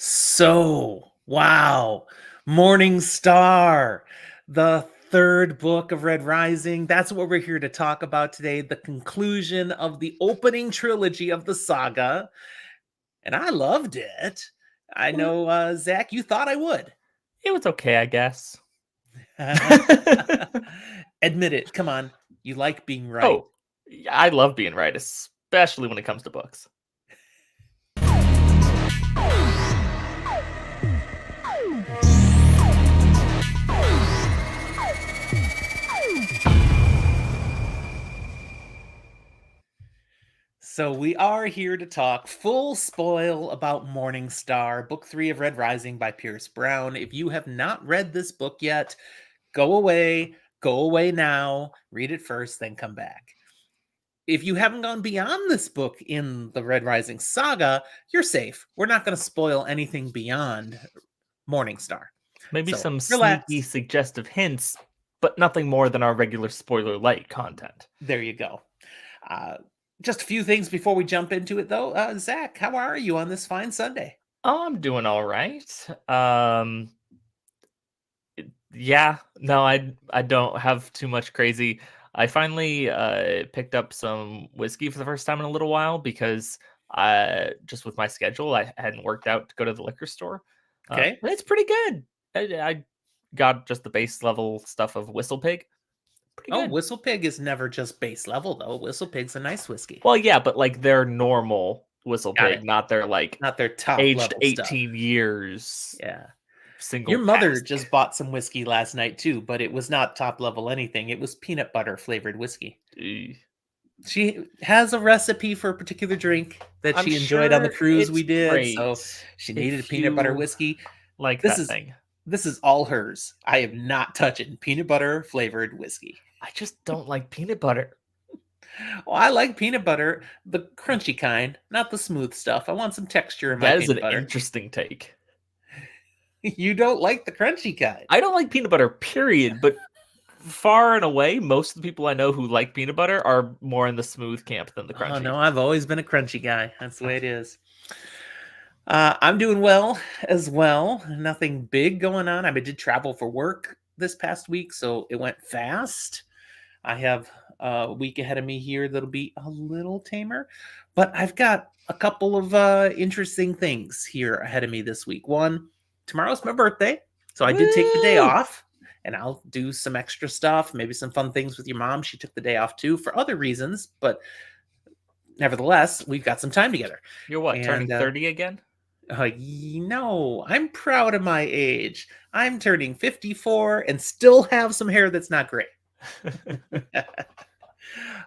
So, wow. Morning Star, the third book of Red Rising. That's what we're here to talk about today. The conclusion of the opening trilogy of the saga. And I loved it. I Well, know, Zach, you thought I would. it was okay, I guess. Admit it. Come on. You like being right. Oh, yeah, I love being right, especially when it comes to books. So we are here to talk full spoil about Morning Star, book 3 of Red Rising by Pierce Brown. If you have not read this book yet, go away now, read it first, then come back. If you haven't gone beyond this book in the Red Rising saga, you're safe. We're not going to spoil anything beyond Morning Star. Maybe So some sneaky, relax. suggestive hints, but nothing more than our regular spoiler light content. There you go. Uh, just a few things before we jump into it, though. Zach, how are you on this fine Sunday? Oh, I'm doing all right. Yeah, no, I don't have too much crazy. I finally picked up some whiskey for the first time in a little while because just with my schedule, I hadn't worked out to go to the liquor store. Okay. And it's pretty good. I got just the base level stuff of Whistle Pig. Pretty Oh, good. Whistle Pig is never just base level, though. Whistle Pig's a nice whiskey. Well, yeah, but like their normal Whistle Got it. Pig, not their like Not their top aged level stuff. 18 years Yeah. single Your mother cask. just bought some whiskey last night, too, but it was not top level anything. It was peanut butter flavored whiskey. Eh, She has a recipe for a particular drink that I'm she enjoyed on the sure cruise we it's did, great so she needed a if peanut butter you whiskey. like This that is thing. this is all hers. I am not touching peanut butter flavored whiskey. I just don't like peanut butter. Well, I like peanut butter, the crunchy kind, not the smooth stuff. I want some texture in my That is an peanut butter. interesting take. You don't like the crunchy kind. I don't like peanut butter, period, but far and away, most of the people I know who like peanut butter are more in the smooth camp than the Oh crunchy. no, I've always been a crunchy guy. That's the way it is. I'm doing well as well. Nothing big going on. I did travel for work this past week, so it went fast. I have a week ahead of me here that'll be a little tamer, but I've got a couple of interesting things here ahead of me this week. One, tomorrow's my birthday, so I did take the day Woo! off, and I'll do some extra stuff, maybe some fun things with your mom. She took the day off too for other reasons, but nevertheless, we've got some time together. You're what, turning And 30 again? no, I'm proud of my age. I'm turning 54 and still have some hair that's not gray.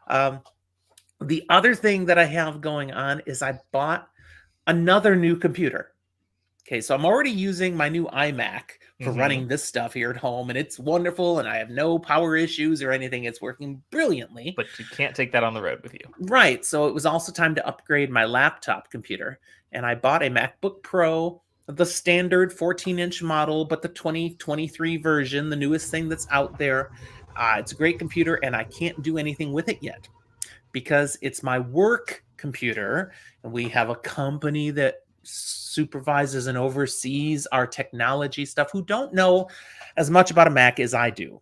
um, the other thing that I have going on is I bought another new computer. Okay, so I'm already using my new iMac for running this stuff here at home, and it's wonderful, and I have no power issues or anything. It's working brilliantly. But you can't take that on the road with you. Right, so it was also time to upgrade my laptop computer, and I bought a MacBook Pro, the standard 14-inch model, but the 2023 version, the newest thing that's out there. It's a great computer, and I can't do anything with it yet because it's my work computer, and we have a company that supervises and oversees our technology stuff who don't know as much about a Mac as I do.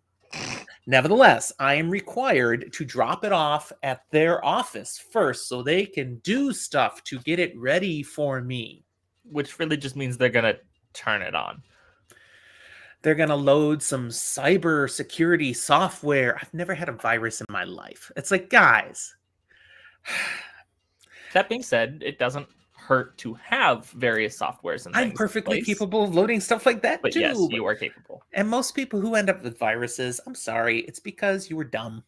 Nevertheless, I am required to drop it off at their office first so they can do stuff to get it ready for me. Which really just means they're going to turn it on. They're going to load some cyber security software. I've never had a virus in my life. It's like, guys. That being said, it doesn't hurt to have various softwares and things. I'm perfectly capable of loading stuff like that but too. Yes, you are capable. And most people who end up with viruses, I'm sorry, it's because you were dumb.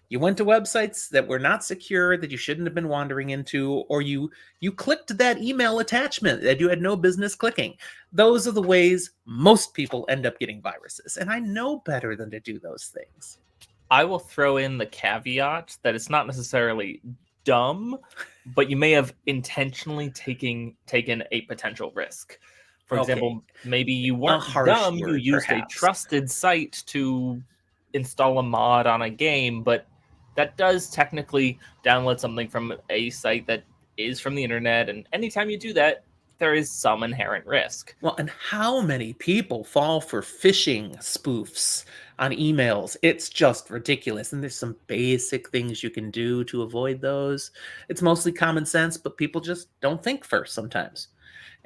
You went to websites that were not secure, that you shouldn't have been wandering into, or you clicked that email attachment that you had no business clicking. Those are the ways most people end up getting viruses, and I know better than to do those things. I will throw in the caveat that it's not necessarily dumb, but you may have intentionally taken a potential risk. For example, maybe you weren't dumb, you used perhaps a trusted site to install a mod on a game, but that does technically download something from a site that is from the internet, and anytime you do that, there is some inherent risk. Well, and how many people fall for phishing spoofs on emails? It's just ridiculous. And there's some basic things you can do to avoid those. It's mostly common sense, but people just don't think first sometimes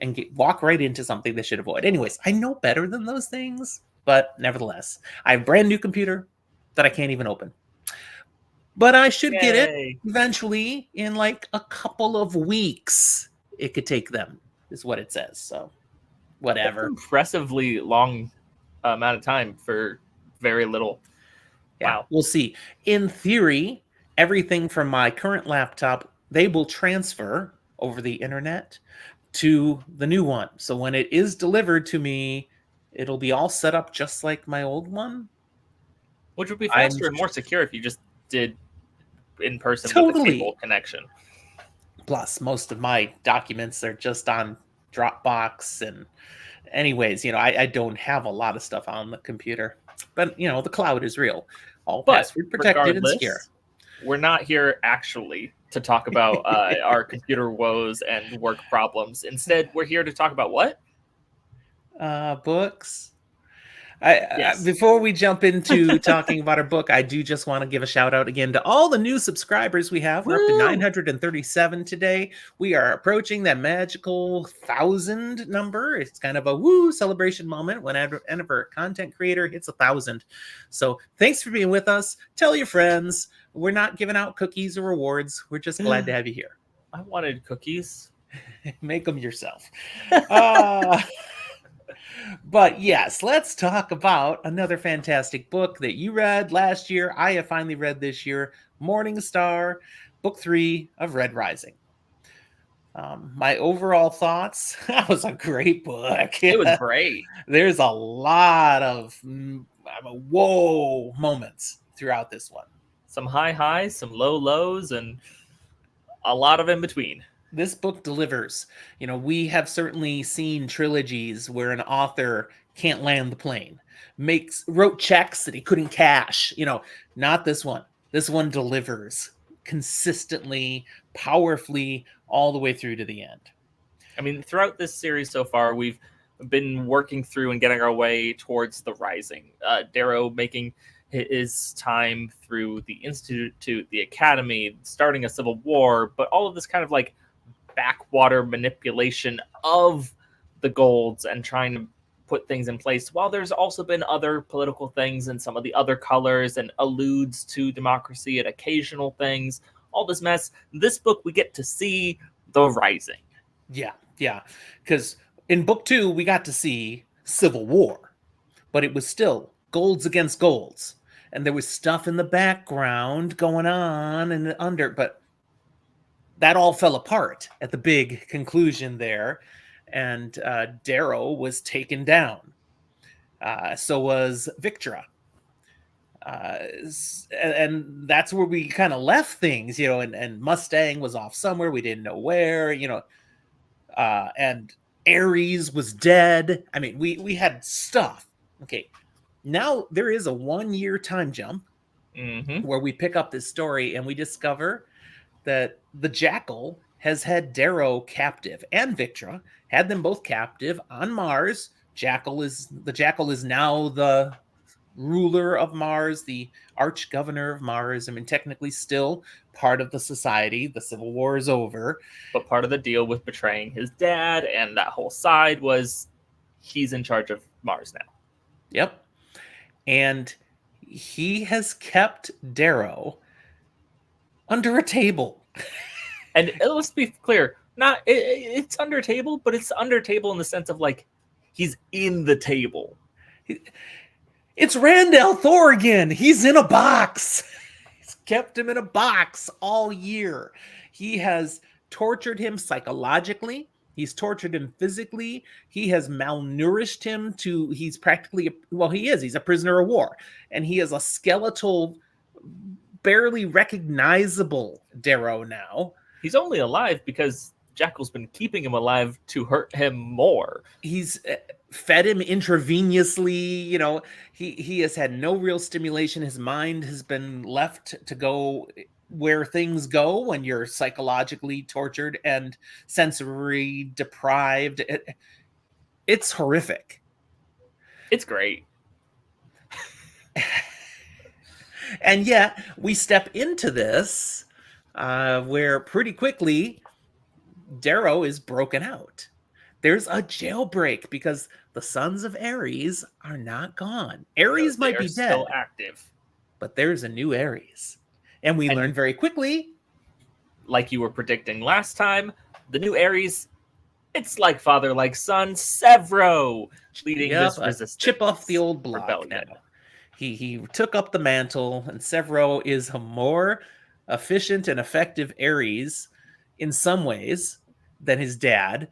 and walk right into something they should avoid. Anyways, I know better than those things, but nevertheless, I have a brand new computer that I can't even open. But I should get it Yay. eventually in like a couple of weeks. It could take them, is what it says. So whatever. That's impressively long amount of time for very little. Yeah, Wow. we'll see. In theory, everything from my current laptop, they will transfer over the internet to the new one. So when it is delivered to me, it'll be all set up just like my old one. Which would be I'm faster and more secure if you just did in person with a totally. cable connection. Plus, most of my documents are just on Dropbox. And anyways, I don't have a lot of stuff on the computer. But, the cloud is real. All password protected and secure. We're not here actually to talk about our computer woes and work problems. Instead, we're here to talk about what? Books. Yes. Before we jump into talking about our book, I do just want to give a shout out again to all the new subscribers we have. We're up to 937 today. We are approaching that magical 1,000 number. It's kind of a woo celebration moment whenever a content creator hits 1,000. So thanks for being with us. Tell your friends. We're not giving out cookies or rewards. We're just glad to have you here. I wanted cookies. Make them yourself. But yes, let's talk about another fantastic book that you read last year. I have finally read this year, Morning Star, Book 3 of Red Rising. My overall thoughts, that was a great book. It was great. There's a lot of whoa moments throughout this one. Some high highs, some low lows, and a lot of in between. This book delivers. We have certainly seen trilogies where an author can't land the plane, wrote checks that he couldn't cash. Not this one. This one delivers consistently, powerfully, all the way through to the end. I mean, throughout this series so far, we've been working through and getting our way towards the Rising. Darrow making his time through the Institute, the Academy, starting a civil war, but all of this kind of like backwater manipulation of the golds and trying to put things in place, while there's also been other political things and some of the other colors and alludes to democracy and occasional things, all this mess. This book, we get to see the Rising. Yeah, because in book 2 we got to see civil war, but it was still golds against golds, and there was stuff in the background going on and under, but that all fell apart at the big conclusion there, and Darrow was taken down. So was Victra. And that's where we kind of left things, and Mustang was off somewhere. We didn't know where, and Ares was dead. I mean, we had stuff. Okay. Now there is a 1-year time jump where we pick up this story and we discover that the Jackal has had Darrow captive, and Victra had them both captive on Mars. The Jackal is now the ruler of Mars, the arch-governor of Mars. I mean, technically still part of the society. The Civil War is over. But part of the deal with betraying his dad and that whole side was he's in charge of Mars now. Yep. And he has kept Darrow under a table. And let's be clear, it's under a table, but it's under a table in the sense of like he's in the table. It's Randall Thorgan. He's in a box. He's kept him in a box all year. He has tortured him psychologically. He's tortured him physically. He has malnourished him he's practically, he's a prisoner of war. And he is a skeletal, barely recognizable Darrow now. He's only alive because Jackal's been keeping him alive to hurt him more. He's fed him intravenously. He has had no real stimulation. His mind has been left to go where things go when you're psychologically tortured and sensory deprived. It's horrific. It's great. And yet we step into this where pretty quickly Darrow is broken out. There's a jailbreak because the Sons of Ares are not gone. Ares They might are be still dead, active. but there's a new Ares. And we learn very quickly, like you were predicting last time, the new Ares, it's like father, like son, Severo, leading this resistance. Chip off the old block rebellion. now. He took up the mantle, and Severo is a more efficient and effective Ares in some ways than his dad,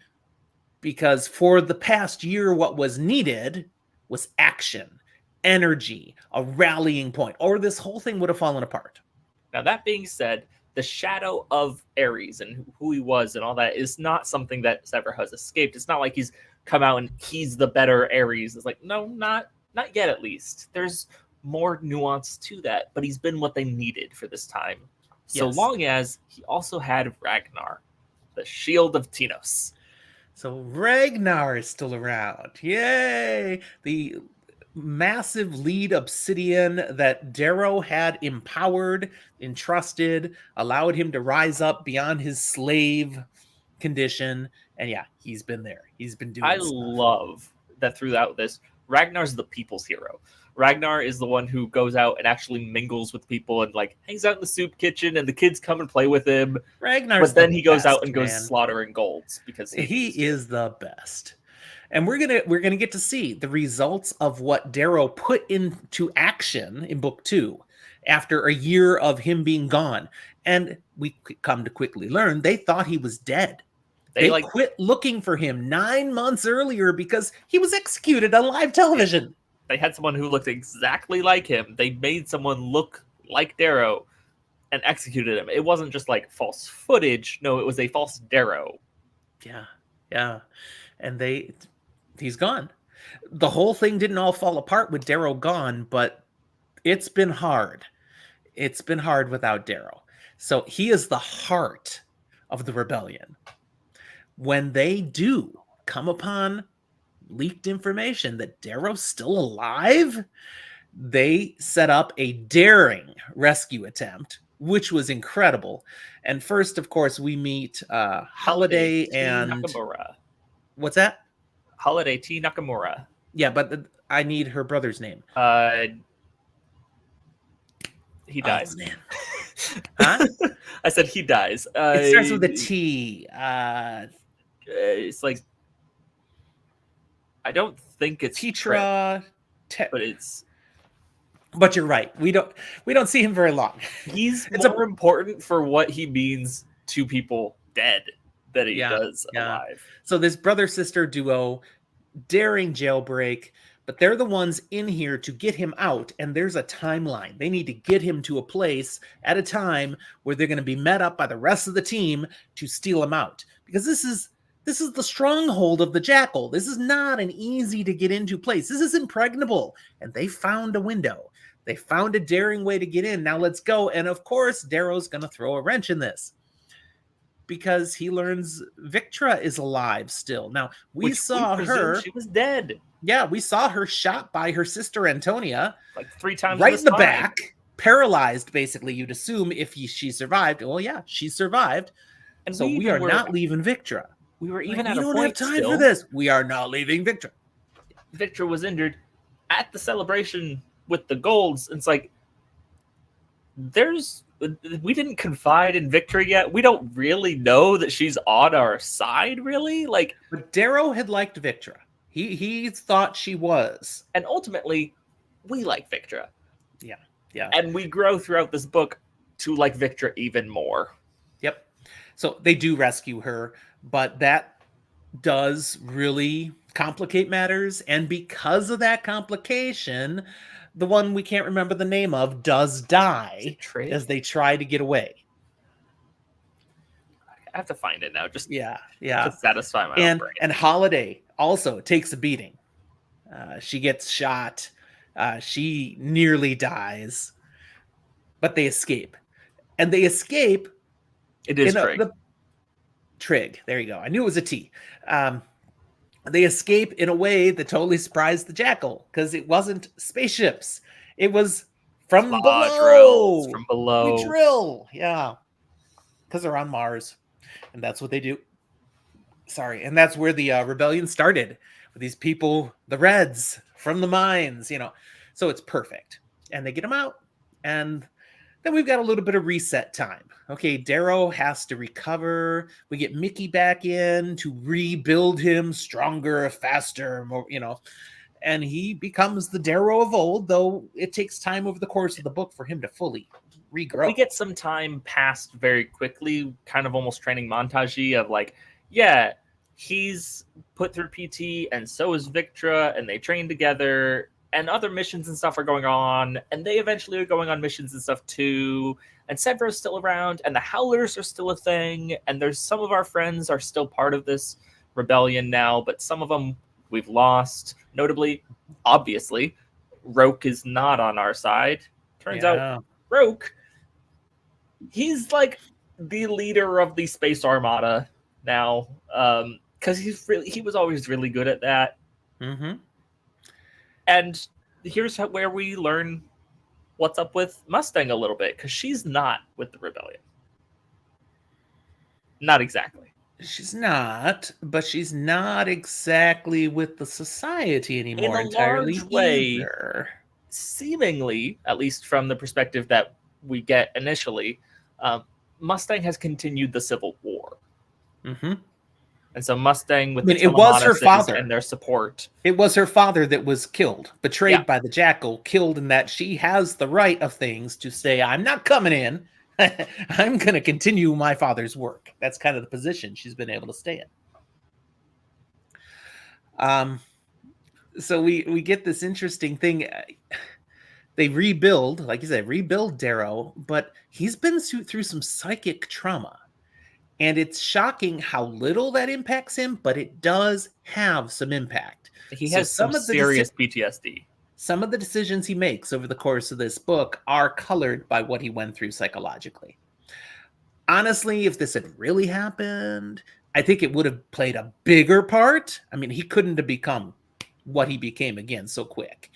because for the past year, what was needed was action, energy, a rallying point, or this whole thing would have fallen apart. Now, that being said, the shadow of Ares and who he was and all that is not something that Severo has escaped. It's not like he's come out and he's the better Ares. It's like, no, not yet, at least. There's more nuance to that, but he's been what they needed for this time. So long as he also had Ragnar, the shield of Tinos. So Ragnar is still around. Yay! The massive lead obsidian that Darrow had empowered, entrusted, allowed him to rise up beyond his slave condition. And yeah, he's been there. He's been doing stuff. Love that throughout this, Ragnar's the people's hero. Ragnar is the one who goes out and actually mingles with people and like hangs out in the soup kitchen, and the kids come and play with him. Ragnar's but then he goes out and goes slaughtering golds because he is the best. And we're gonna get to see the results of what Darrow put into action in book 2 after a year of him being gone. And we come to quickly learn they thought he was dead. They quit looking for him 9 months earlier because he was executed on live television. They had someone who looked exactly like him. They made someone look like Darrow and executed him. It wasn't just like false footage. No, it was a false Darrow. Yeah. And he's gone. The whole thing didn't all fall apart with Darrow gone, but it's been hard. It's been hard without Darrow. So he is the heart of the rebellion. When they do come upon leaked information that Darrow's still alive, they set up a daring rescue attempt, which was incredible. And first, of course, we meet Holiday and Nakamura. What's that? Holiday T. Nakamura. Yeah, but I need her brother's name. He dies. Oh, man. Huh? I said he dies. It starts with a T. It's like, I don't think it's Tetra, but it's. But you're right. We don't see him very long. He's more important for what he means to people dead than he does alive. So this brother-sister duo, daring jailbreak, but they're the ones in here to get him out, and there's a timeline. They need to get him to a place at a time where they're going to be met up by the rest of the team to steal him out. Because this is the stronghold of the Jackal. This is not an easy to get into place. This is impregnable. And they found a window. They found a daring way to get in. Now let's go. And of course, Darrow's going to throw a wrench in this, because he learns Victra is alive still. Now, we saw her. She was dead. Yeah, we saw her shot by her sister Antonia. Like 3 times. Right in the back. Paralyzed, basically, you'd assume, if she survived. Well, yeah, she survived. And so we are not leaving Victra. We were even at a point. We don't have time for this. We are not leaving Victra. Victra was injured at the celebration with the golds. It's like, we didn't confide in Victra yet. We don't really know that she's on our side, really. Like, but Darrow had liked Victra. He thought she was. And ultimately, we like Victra. Yeah. And we grow throughout this book to like Victra even more. Yep. So they do rescue her, but that does really complicate matters. And because of that complication, the one we can't remember the name of does die as they try to get away. I have to find it now. Just to satisfy my own brain. And Holiday also takes a beating. She gets shot. She nearly dies, but they escape. and they escape. It is Trig. Trig. There you go. I knew it was a T. They escape in a way that totally surprised the Jackal because it wasn't spaceships. It was from Claw below. drills from below. We drill. Yeah. Because they're on Mars. And that's what they do. Sorry. And that's where the rebellion started. With these people, the Reds from the mines, you know. So it's perfect. And they get them out. And then we've got a little bit of reset time. Okay, Darrow has to recover. We get Mickey back in to rebuild him stronger, faster, more, you know. And he becomes the Darrow of old, though it takes time over the course of the book for him to fully regrow. We get some time passed very quickly, kind of almost training montage of like, yeah, he's put through PT and so is Victra, and they train together, and other missions and stuff are going on, and they eventually are going on missions and stuff too, and Sevro's still around, and the Howlers are still a thing, and there's some of our friends are still part of this rebellion now, but some of them we've lost. Notably, obviously, Roke is not on our side. Turns out Roke, he's like the leader of the Space Armada now, because he was always really good at that. Mm-hmm. And here's where we learn what's up with Mustang a little bit, because she's not with the rebellion. Not exactly. She's not, but she's not exactly with the society anymore In a entirely large way, either. Seemingly, at least from the perspective that we get initially, Mustang has continued the Civil War. Mm-hmm. And so Mustang, with it was her father and their support. It was her father that was killed, betrayed by the Jackal, killed in that she has the right of things to say, I'm not coming in. I'm going to continue my father's work. That's kind of the position she's been able to stay in. So we get this interesting thing. They rebuild, like you said, rebuild Darrow, but he's been through some psychic trauma. And it's shocking how little that impacts him, but it does have some impact. He has some serious PTSD. Some of the decisions he makes over the course of this book are colored by what he went through psychologically. Honestly, if this had really happened, I think it would have played a bigger part. I mean, he couldn't have become what he became again so quick.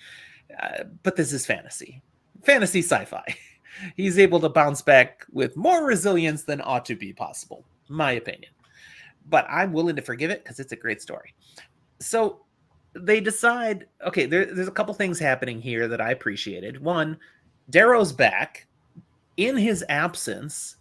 But this is fantasy sci-fi. He's able to bounce back with more resilience than ought to be possible, my opinion. But I'm willing to forgive it because it's a great story. So they decide, okay, there's a couple things happening here that I appreciated. One, Darrow's back. In his absence,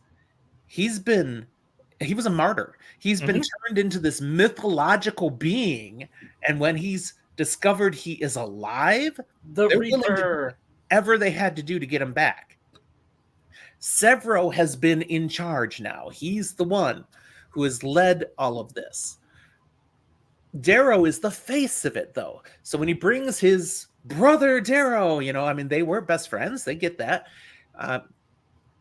he was a martyr. He's been turned into this mythological being, and when he's discovered he is alive, the Reaper, whatever they had to do to get him back. Sevro has been in charge now. He's the one who has led all of this. Darrow is the face of it, though. So when he brings his brother Darrow, I mean, they were best friends. They get that.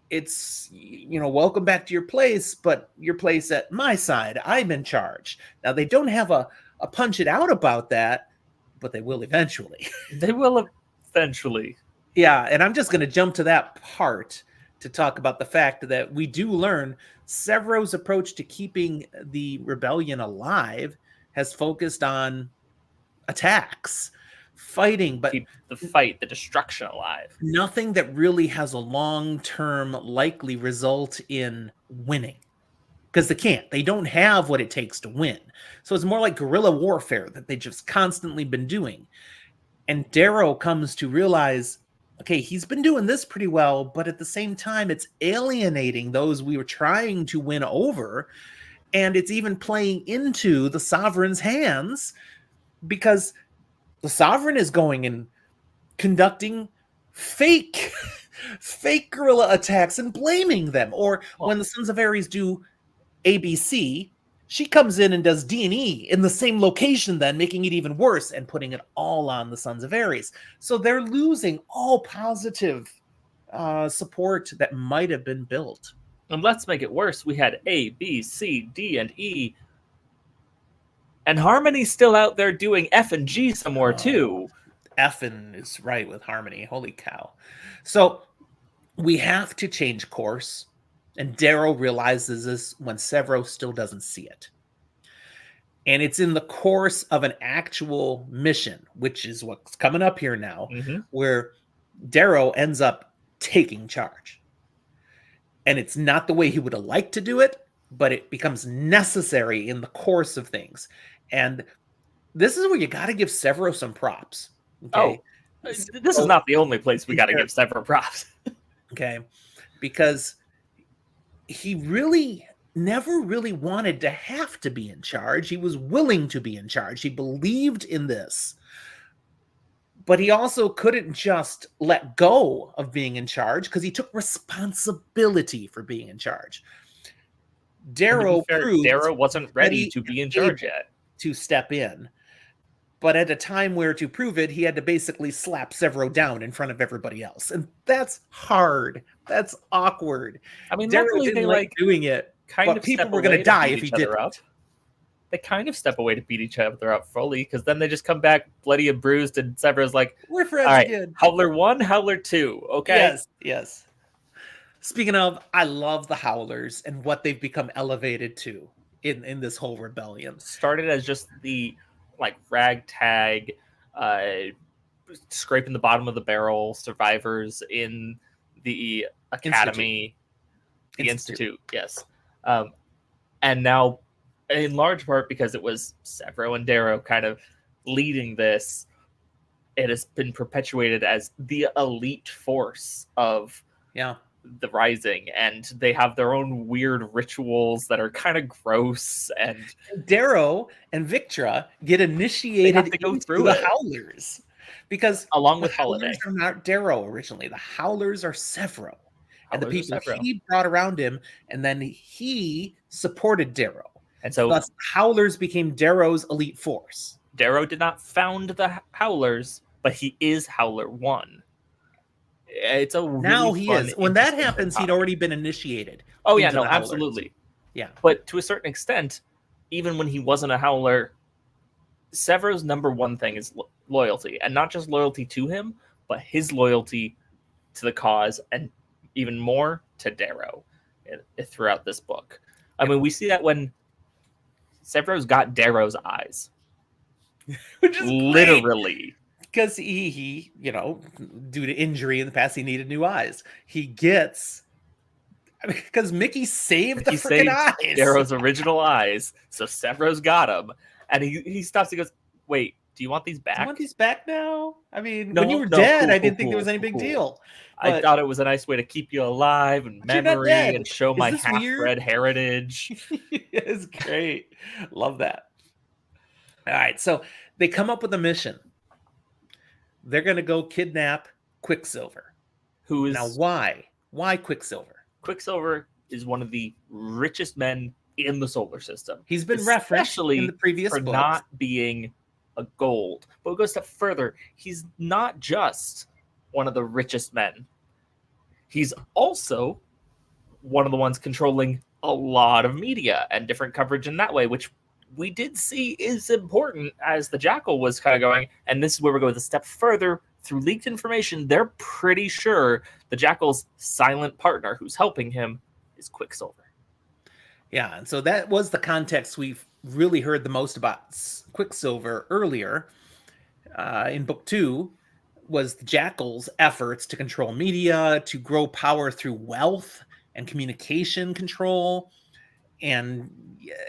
It's, welcome back to your place, but your place at my side. I'm in charge. Now, they don't have a punch it out about that, but they will eventually. They will eventually. Yeah, and I'm just going to jump to that part to talk about the fact that we do learn Sevro's approach to keeping the rebellion alive has focused on attacks, fighting, but keep the destruction alive. Nothing that really has a long-term likely result in winning. Because they don't have what it takes to win. So it's more like guerrilla warfare that they've just constantly been doing. And Darrow comes to realize, okay, he's been doing this pretty well, but at the same time, it's alienating those we were trying to win over. And it's even playing into the Sovereign's hands because the Sovereign is going and conducting fake guerrilla attacks and blaming them. Or when the Sons of Ares do ABC, she comes in and does D&E in the same location then, making it even worse and putting it all on the Sons of Ares. So they're losing all positive support that might have been built. And let's make it worse. We had A, B, C, D, and E. And Harmony's still out there doing F and G somewhere too. Effin is right with Harmony. Holy cow. So we have to change course. And Darrow realizes this when Severo still doesn't see it. And it's in the course of an actual mission, which is what's coming up here now, where Darrow ends up taking charge. And it's not the way he would have liked to do it, but it becomes necessary in the course of things. And this is where you got to give Severo some props. Okay? Oh, this is not the only place we got to give Severo props. Okay, because he really never really wanted to have to be in charge. He was willing to be in charge. He believed in this. But he also couldn't just let go of being in charge because he took responsibility for being in charge. Darrow wasn't ready to be in charge yet. To step in. But at a time where to prove it, he had to basically slap Severo down in front of everybody else. And that's hard. That's awkward. I mean, Darrow luckily didn't they like doing it, but people were going to die if he didn't. They kind of step away to beat each other up fully, because then they just come back bloody and bruised, and Severo's like, we're friends again. Howler 1, Howler 2, okay? Yes. Speaking of, I love the Howlers and what they've become elevated to in this whole rebellion. Started as just the ragtag, scraping the bottom of the barrel survivors in the academy, the institute, yes. And now, in large part because it was Severo and Darrow kind of leading this, it has been perpetuated as the elite force of the Rising, and they have their own weird rituals that are kind of gross. And Darrow and Victra get initiated to go into through the Howlers, because along with Howlers are not Darrow originally. The Howlers are Severo, and the people he brought around him, and then he supported Darrow. And so thus, Howlers became Darrow's elite force. Darrow did not found the Howlers, but he is Howler 1. It's a really now he fun, is. When that happens, he'd already been initiated. Oh yeah, no, absolutely. Yeah, but to a certain extent, even when he wasn't a Howler, Severo's number one thing is loyalty, and not just loyalty to him, but his loyalty to the cause, and even more to Darrow throughout this book. I mean, we see that when Severo's got Darrow's eyes, which is literally. Great. Because he, due to injury in the past, he needed new eyes. He gets, because Mickey saved the freaking eyes. Darrow's original eyes, so Severo's got them. And he stops and goes, wait, do you want these back? Do you want these back now? I mean, when you were dead, I didn't think there was any big deal. I thought it was a nice way to keep you alive and memory and show my half-bred heritage. It's great. Love that. All right, so they come up with a mission. They're going to go kidnap Quicksilver. Who is... Now, why? Why Quicksilver? Quicksilver is one of the richest men in the solar system. He's been referenced in the previous for books. Not being a gold. But we'll go a step further. He's not just one of the richest men. He's also one of the ones controlling a lot of media and different coverage in that way, which we did see is important as the Jackal was kind of going. And this is where we go a step further. Through leaked information, they're pretty sure the Jackal's silent partner who's helping him is Quicksilver. Yeah, and so that was the context we've really heard the most about Quicksilver earlier in book 2, was the Jackal's efforts to control media, to grow power through wealth and communication control. And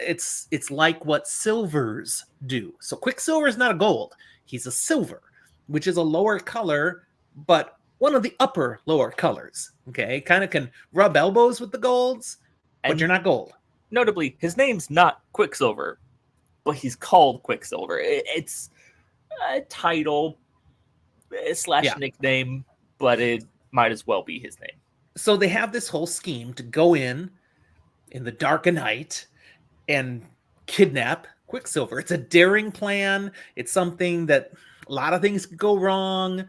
it's like what silvers do. So Quicksilver is not a gold. He's a silver, which is a lower color, but one of the upper lower colors. Okay, kind of can rub elbows with the golds, but you're not gold. Notably, his name's not Quicksilver, but he's called Quicksilver. It's a title / nickname, but it might as well be his name. So they have this whole scheme to go in the dark of night and kidnap Quicksilver. It's a daring plan. It's something that a lot of things could go wrong,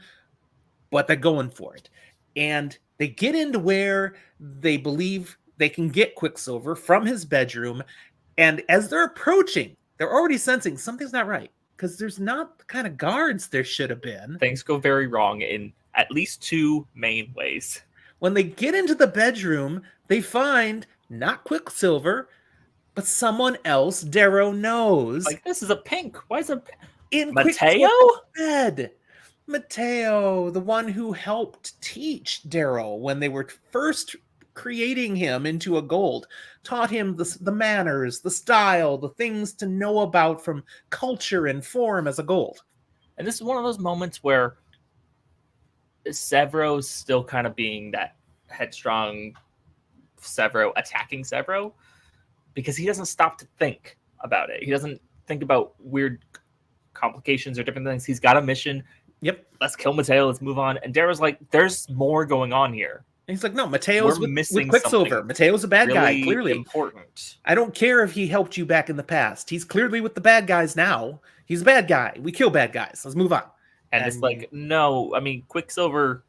but they're going for it. And they get into where they believe they can get Quicksilver from his bedroom. And as they're approaching, they're already sensing something's not right, because there's not the kind of guards there should have been. Things go very wrong in at least 2 main ways. When they get into the bedroom, they find not Quicksilver, but someone else Darrow knows. Like, this is a pink. Why is it in Mateo? Quicksilver's bed. Mateo, the one who helped teach Darrow when they were first creating him into a gold, taught him the manners, the style, the things to know about from culture and form as a gold. And this is one of those moments where Sevro's still kind of being that headstrong Sevro attacking Sevro, because he doesn't stop to think about it. He doesn't think about weird complications or different things. He's got a mission. Yep. Let's kill Mateo. Let's move on. And Darrow's like, there's more going on here. And he's like, no, Mateo's with Quicksilver. Mateo's a bad guy, clearly. Important. I don't care if he helped you back in the past. He's clearly with the bad guys now. He's a bad guy. We kill bad guys. Let's move on. And it's like, no, I mean, Quicksilver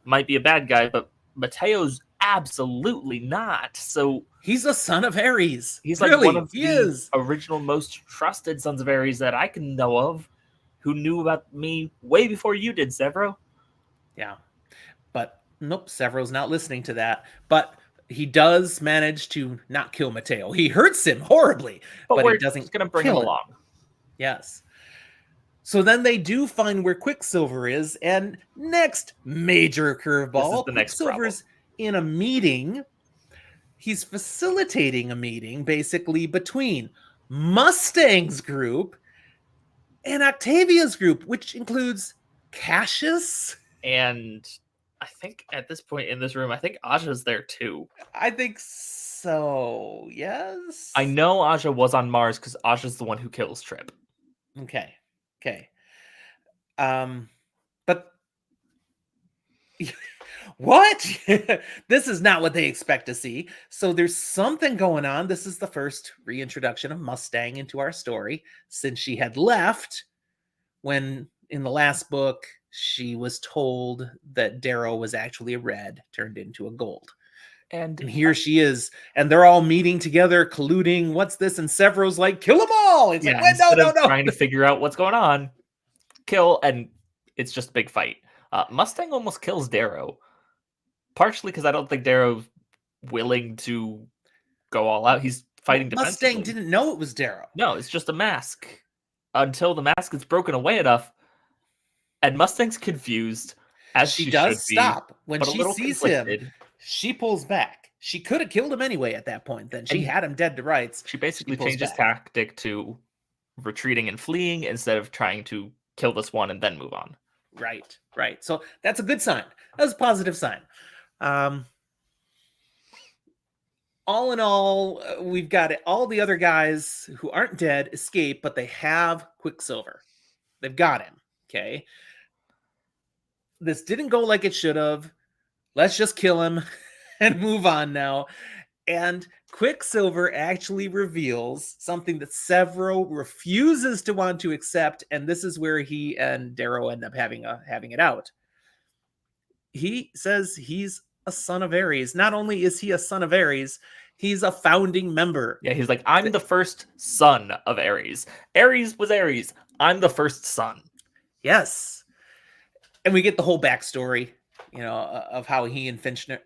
might be a bad guy, but Mateo's absolutely not. So he's a son of Ares. He's like one of the original most trusted sons of Ares that I can know of, who knew about me way before you did, Sevro. Yeah. But nope, Sevro's not listening to that. But he does manage to not kill Mateo. He hurts him horribly, but he doesn't going to bring him along. Yes. So then they do find where Quicksilver is, and next major curveball, Quicksilver's in a meeting. He's facilitating a meeting, basically, between Mustang's group and Octavia's group, which includes Cassius. And I think at this point in this room, I think Aja's there too. I think so, yes. I know Aja was on Mars because Aja's the one who kills Trip. Okay. But what? This is not what they expect to see. So there's something going on. This is the first reintroduction of Mustang into our story since she had left when in the last book she was told that Darrow was actually a red turned into a gold. And here she is, and they're all meeting together, colluding. What's this? And Sevro's like, kill them all. It's like, no. Trying to figure out what's going on. Kill, and it's just a big fight. Mustang almost kills Darrow, partially because I don't think Darrow's willing to go all out. He's fighting defensively. Mustang didn't know it was Darrow. No, it's just a mask. Until the mask is broken away enough, and Mustang's confused, as she does stop when she sees him. She pulls back. She could have killed him anyway at that point. Then she had him dead to rights. She basically changes tactic to retreating and fleeing instead of trying to kill this one and then move on. Right. So that's a good sign. That's a positive sign. All in all, we've got it. All the other guys who aren't dead escape, but they have Quicksilver. They've got him. Okay. This didn't go like it should have. Let's just kill him and move on now. And Quicksilver actually reveals something that Sevro refuses to want to accept, and this is where he and Darrow end up having it out. He says he's a son of Ares. Not only is he a son of Ares, he's a founding member. Yeah, he's like, I'm the first son of Ares. Ares was Ares. I'm the first son. Yes. And we get the whole backstory, of how he and Fitchner.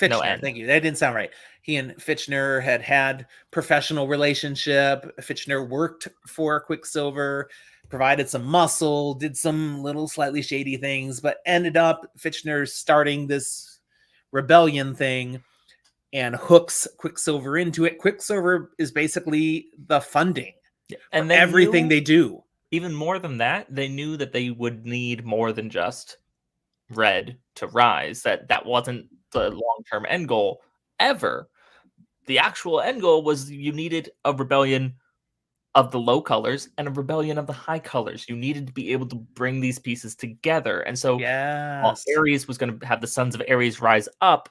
No end. Thank you. That didn't sound right. He and Fitchner had professional relationship. Fitchner worked for Quicksilver, provided some muscle, did some little slightly shady things, but ended up Fitchner starting this rebellion thing and hooks Quicksilver into it. Quicksilver is basically the funding and everything they do. Even more than that, they knew that they would need more than just Red to rise. That wasn't the long-term end goal ever. The actual end goal was you needed a rebellion of the low colors and a rebellion of the high colors. You needed to be able to bring these pieces together. And so while Ares was going to have the sons of Ares rise up,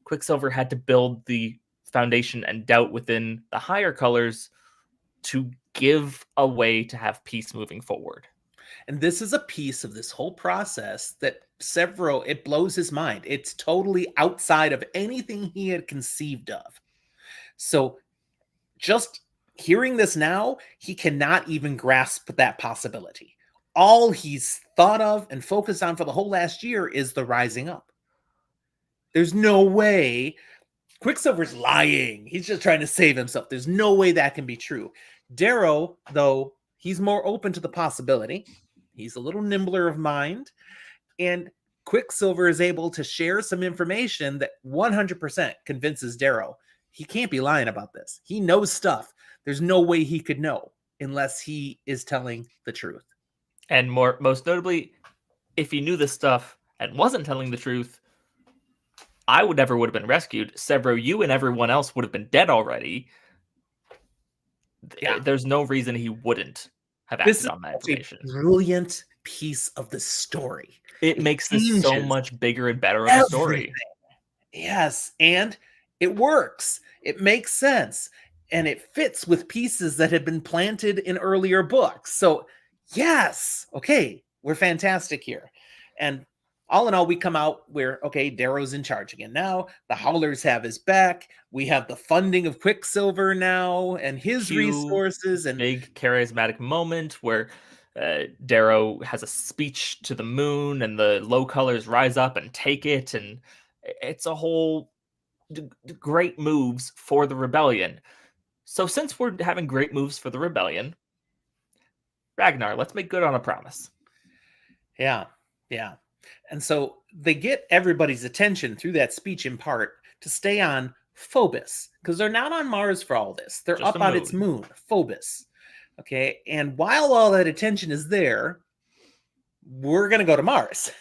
Quicksilver had to build the foundation and doubt within the higher colors to give a way to have peace moving forward. And this is a piece of this whole process that Sevro, it blows his mind. It's totally outside of anything he had conceived of. So just hearing this now, he cannot even grasp that possibility. all he's thought of and focused on for the whole last year is the rising up. There's no way Quicksilver's lying. He's just trying to save himself. There's no way that can be true. Darrow, though, he's more open to the possibility. He's a little nimbler of mind. And Quicksilver is able to share some information that 100% convinces Darrow he can't be lying about this. He knows stuff. There's no way he could know unless he is telling the truth. And most notably, if he knew this stuff and wasn't telling the truth, I would never would have been rescued. Severo, you and everyone else would have been dead already. Yeah. There's no reason he wouldn't have acted on that information. A brilliant piece of the story. It makes this so much bigger and better of a story. Yes, and it works. It makes sense. And it fits with pieces that had been planted in earlier books. So, yes, okay, we're fantastic here. And all in all, we come out where, okay, Darrow's in charge again now. The Howlers have his back. We have the funding of Quicksilver now and his resources. And big charismatic moment where Darrow has a speech to the moon and the low colors rise up and take it. And it's a whole great moves for the rebellion. So since we're having great moves for the rebellion, Ragnar, let's make good on a promise. Yeah. And so they get everybody's attention through that speech in part to stay on Phobos, because they're not on Mars for all this. They're just up on its moon, Phobos. Okay. And while all that attention is there, we're going to go to Mars.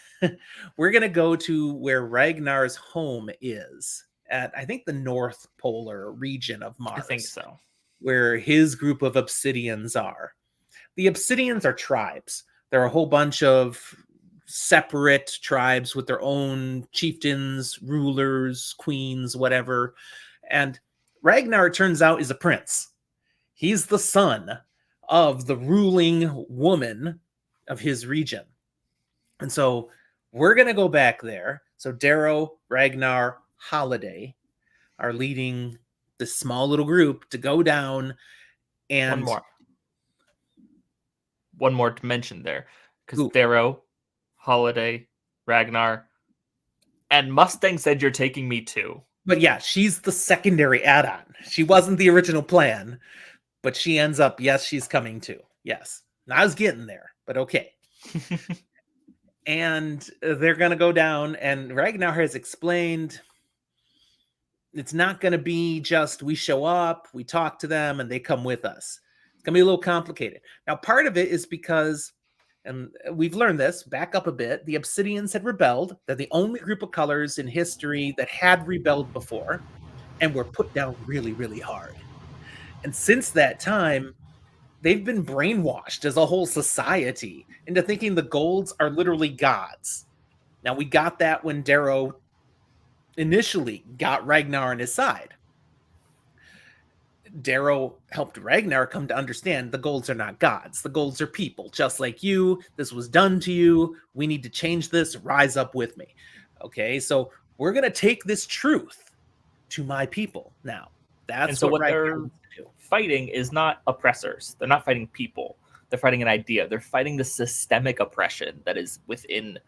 We're going to go to where Ragnar's home is at, I think, the North Polar region of Mars. I think so. Where his group of Obsidians are. The Obsidians are tribes. There are a whole bunch of separate tribes with their own chieftains, rulers, queens, whatever. And Ragnar, it turns out, is a prince. He's the son of the ruling woman of his region. And so we're going to go back there. So Darrow, Ragnar, Holiday are leading this small little group to go down. And one more to mention there, because Darrow, Holiday, Ragnar, and Mustang said you're taking me too. But yeah, she's the secondary add-on. She wasn't the original plan, but she ends up, yes, she's coming too. Yes. And I was getting there, but okay. And they're going to go down, and Ragnar has explained it's not going to be just we show up, we talk to them, and they come with us. It's going to be a little complicated. Now, part of it is because, and we've learned this, back up a bit, the Obsidians had rebelled. They're the only group of colors in history that had rebelled before and were put down really, really hard. And since that time, they've been brainwashed as a whole society into thinking the Golds are literally gods. Now, we got that when Darrow initially got Ragnar on his side. Darrow helped Ragnar come to understand the Golds are not gods. The Golds are people, just like you. This was done to you. We need to change this. Rise up with me. Okay, so we're going to take this truth to my people now. That's what they're fighting is not oppressors. They're not fighting people. They're fighting an idea. They're fighting the systemic oppression that is within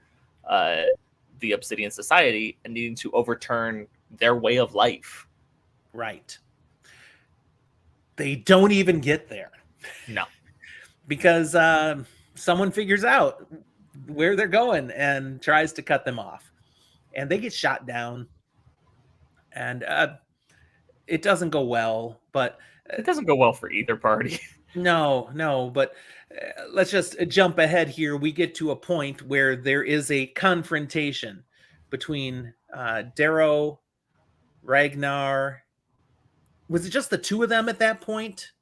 the Obsidian society and needing to overturn their way of life. Right. They don't even get there. No. Because someone figures out where they're going and tries to cut them off. And they get shot down. And it doesn't go well, but... it doesn't go well for either party. No, but let's just jump ahead here. We get to a point where there is a confrontation between Darrow, Ragnar. Was it just the two of them at that point?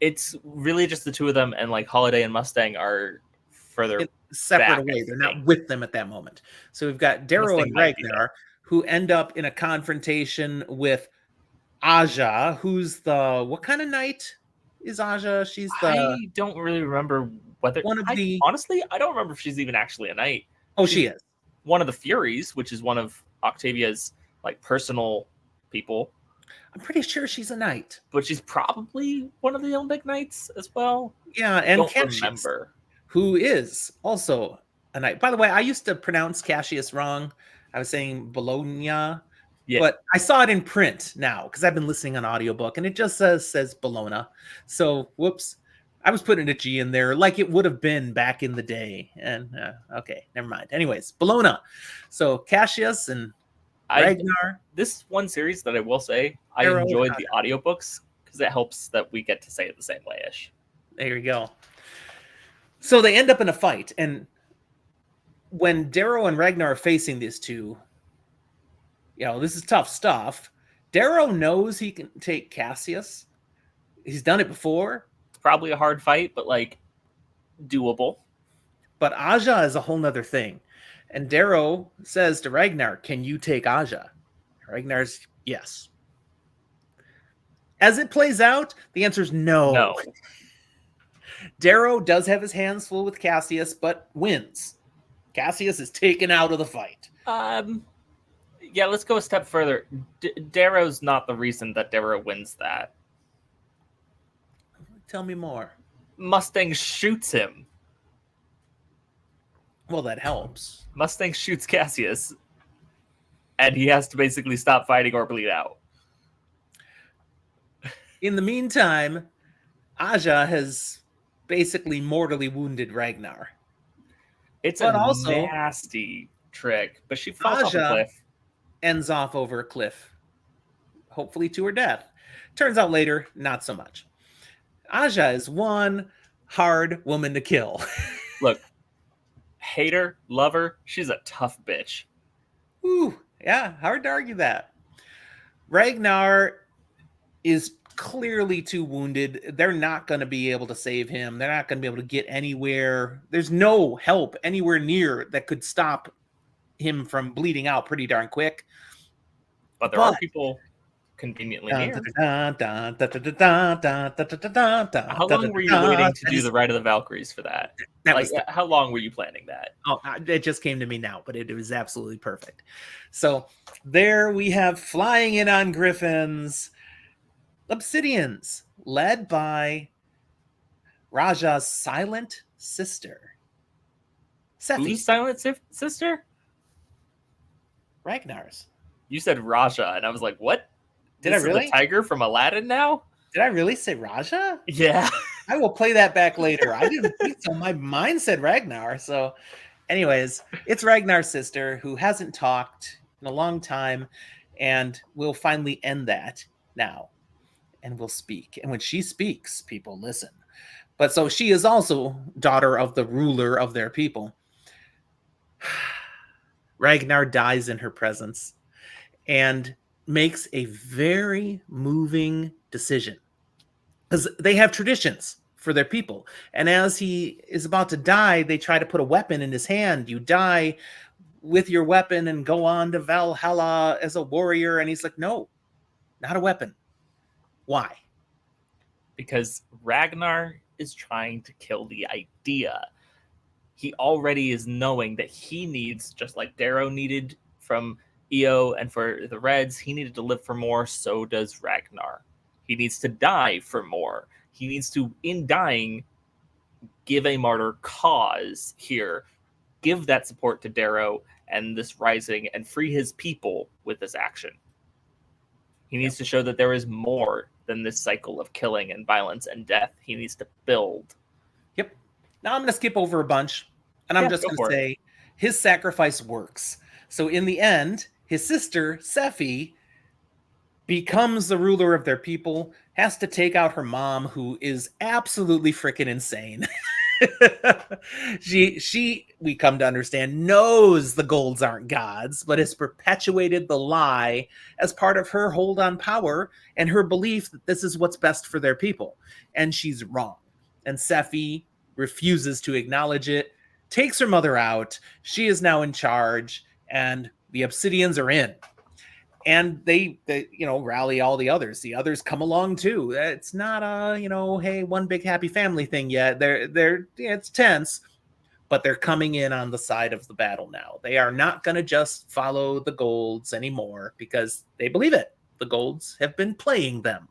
It's really just the two of them, and like Holiday and Mustang are further separate away. They're not with them at that moment. So we've got Darrow and Ragnar who end up in a confrontation with Aja, who's the what kind of knight is Aja? She's the I don't really remember whether honestly, I don't remember if she's even actually a knight. Oh, she is one of the Furies, which is one of Octavia's like personal people. I'm pretty sure she's a knight, but she's probably one of the Olympic Knights as well. Yeah, and I don't remember. who is also a knight. By the way, I used to pronounce Cassius wrong. I was saying Bologna, but I saw it in print now because I've been listening on audiobook and it just says Bologna. So whoops. I was putting a G in there like it would have been back in the day. And okay, never mind. Anyways, Bologna. So Cassius and Ragnar. This one series that I will say, I Arrow, enjoyed the audiobooks because it helps that we get to say it the same way-ish. There you go. So they end up in a fight, and when Darrow and Ragnar are facing these two, this is tough stuff. Darrow knows he can take Cassius. He's done it before. It's probably a hard fight, but doable. But Aja is a whole nother thing. And Darrow says to Ragnar, can you take Aja? Ragnar's yes. As it plays out, the answer is no. No. Darrow does have his hands full with Cassius, but wins. Cassius is taken out of the fight. Yeah, let's go a step further. Darrow's not the reason that Darrow wins that. Tell me more. Mustang shoots him. Well, that helps. Mustang shoots Cassius, and he has to basically stop fighting or bleed out. In the meantime, Aja has basically mortally wounded Ragnar. It's also nasty trick, but she falls off a cliff. Ends off over a cliff, hopefully to her death. Turns out later, not so much. Aja is one hard woman to kill. Look, hate her, love her, she's a tough bitch. Ooh, yeah, hard to argue that. Ragnar is clearly too wounded. They're not going to be able to save him. They're not going to be able to get anywhere. There's no help anywhere near that could stop him from bleeding out pretty darn quick. But there are people conveniently near. How long were you waiting to do the Ride of the Valkyries for that? How long were you planning that? Oh, it just came to me now, but it was absolutely perfect. So there we have flying in on griffins, Obsidians, led by Raja's silent sister. Who's silent sister? Ragnar's. You said Raja, and I was like, what? Did I really? The tiger from Aladdin now? Did I really say Raja? Yeah. I will play that back later. I didn't think so. My mind said Ragnar. So anyways, it's Ragnar's sister who hasn't talked in a long time, and we'll finally end that now. And we'll speak. And when she speaks, people listen. But so she is also daughter of the ruler of their people. Ragnar dies in her presence and makes a very moving decision. Because they have traditions for their people. And as he is about to die, they try to put a weapon in his hand. You die with your weapon and go on to Valhalla as a warrior. And he's like, no, not a weapon. Why? Because Ragnar is trying to kill the idea. He already is knowing that he needs, just like Darrow needed from EO and for the Reds, he needed to live for more, so does Ragnar. He needs to die for more. He needs to, in dying, give a martyr cause here. Give that support to Darrow and this rising and free his people with this action. He needs to show that there is more than this cycle of killing and violence and death. He needs to build. Yep. Now I'm going to skip over a bunch, and I'm just going to say his sacrifice works. So in the end, his sister, Sephi, becomes the ruler of their people, has to take out her mom, who is absolutely freaking insane. she we come to understand, knows the Golds aren't gods, but has perpetuated the lie as part of her hold on power and her belief that this is what's best for their people. And she's wrong. And Sephi refuses to acknowledge it, takes her mother out. She is now in charge, and the Obsidians are in. And they rally all the others. The others come along too. It's not a, hey, one big happy family thing yet. It's tense, but they're coming in on the side of the battle now. They are not going to just follow the Golds anymore because they believe it. The Golds have been playing them.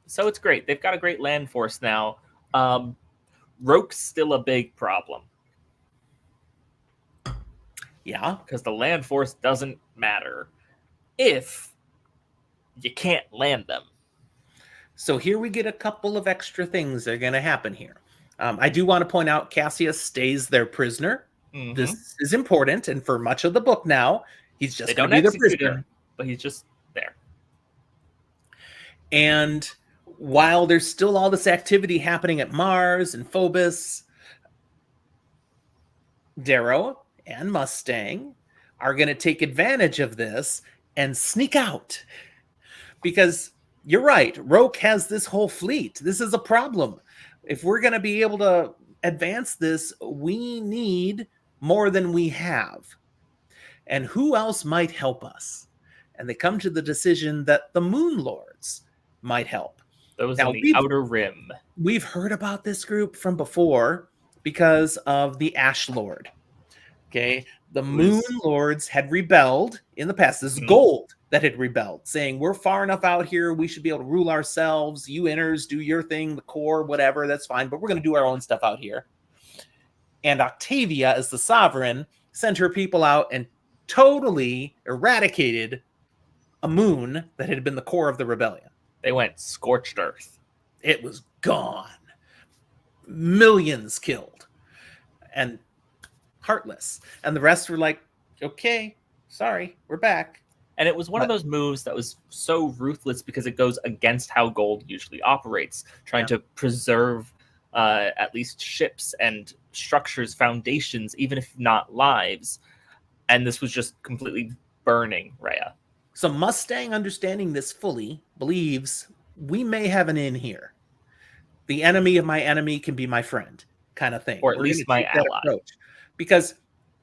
So it's great. They've got a great land force now. Roke's still a big problem. Yeah. Because the land force doesn't matter if you can't land them. So here we get a couple of extra things that are going to happen here. I do want to point out Cassius stays their prisoner. Mm-hmm. This is important, and for much of the book now, he's just going to be their prisoner. But he's just there. And while there's still all this activity happening at Mars and Phobos, Darrow and Mustang are going to take advantage of this and sneak out. Because you're right, Roke has this whole fleet. This is a problem. If we're going to be able to advance this, we need more than we have. And who else might help us? And they come to the decision that the Moon Lords might help. Those in the Outer Rim. We've heard about this group from before because of the Ash Lord. Okay, the Moon Lords had rebelled in the past. This is Gold that had rebelled, saying we're far enough out here, we should be able to rule ourselves. You inners, do your thing, the core, whatever, that's fine, but we're going to do our own stuff out here. And Octavia, as the sovereign, sent her people out and totally eradicated a moon that had been the core of the rebellion. They went scorched earth. It was gone. Millions killed. And heartless. And the rest were like, okay, sorry, we're back. And it was one of those moves that was so ruthless because it goes against how Gold usually operates, trying to preserve at least ships and structures, foundations, even if not lives. And this was just completely burning Rhea. So Mustang, understanding this fully, believes we may have an in here. The enemy of my enemy can be my friend, kind of thing. Or at least my ally. Approach. Because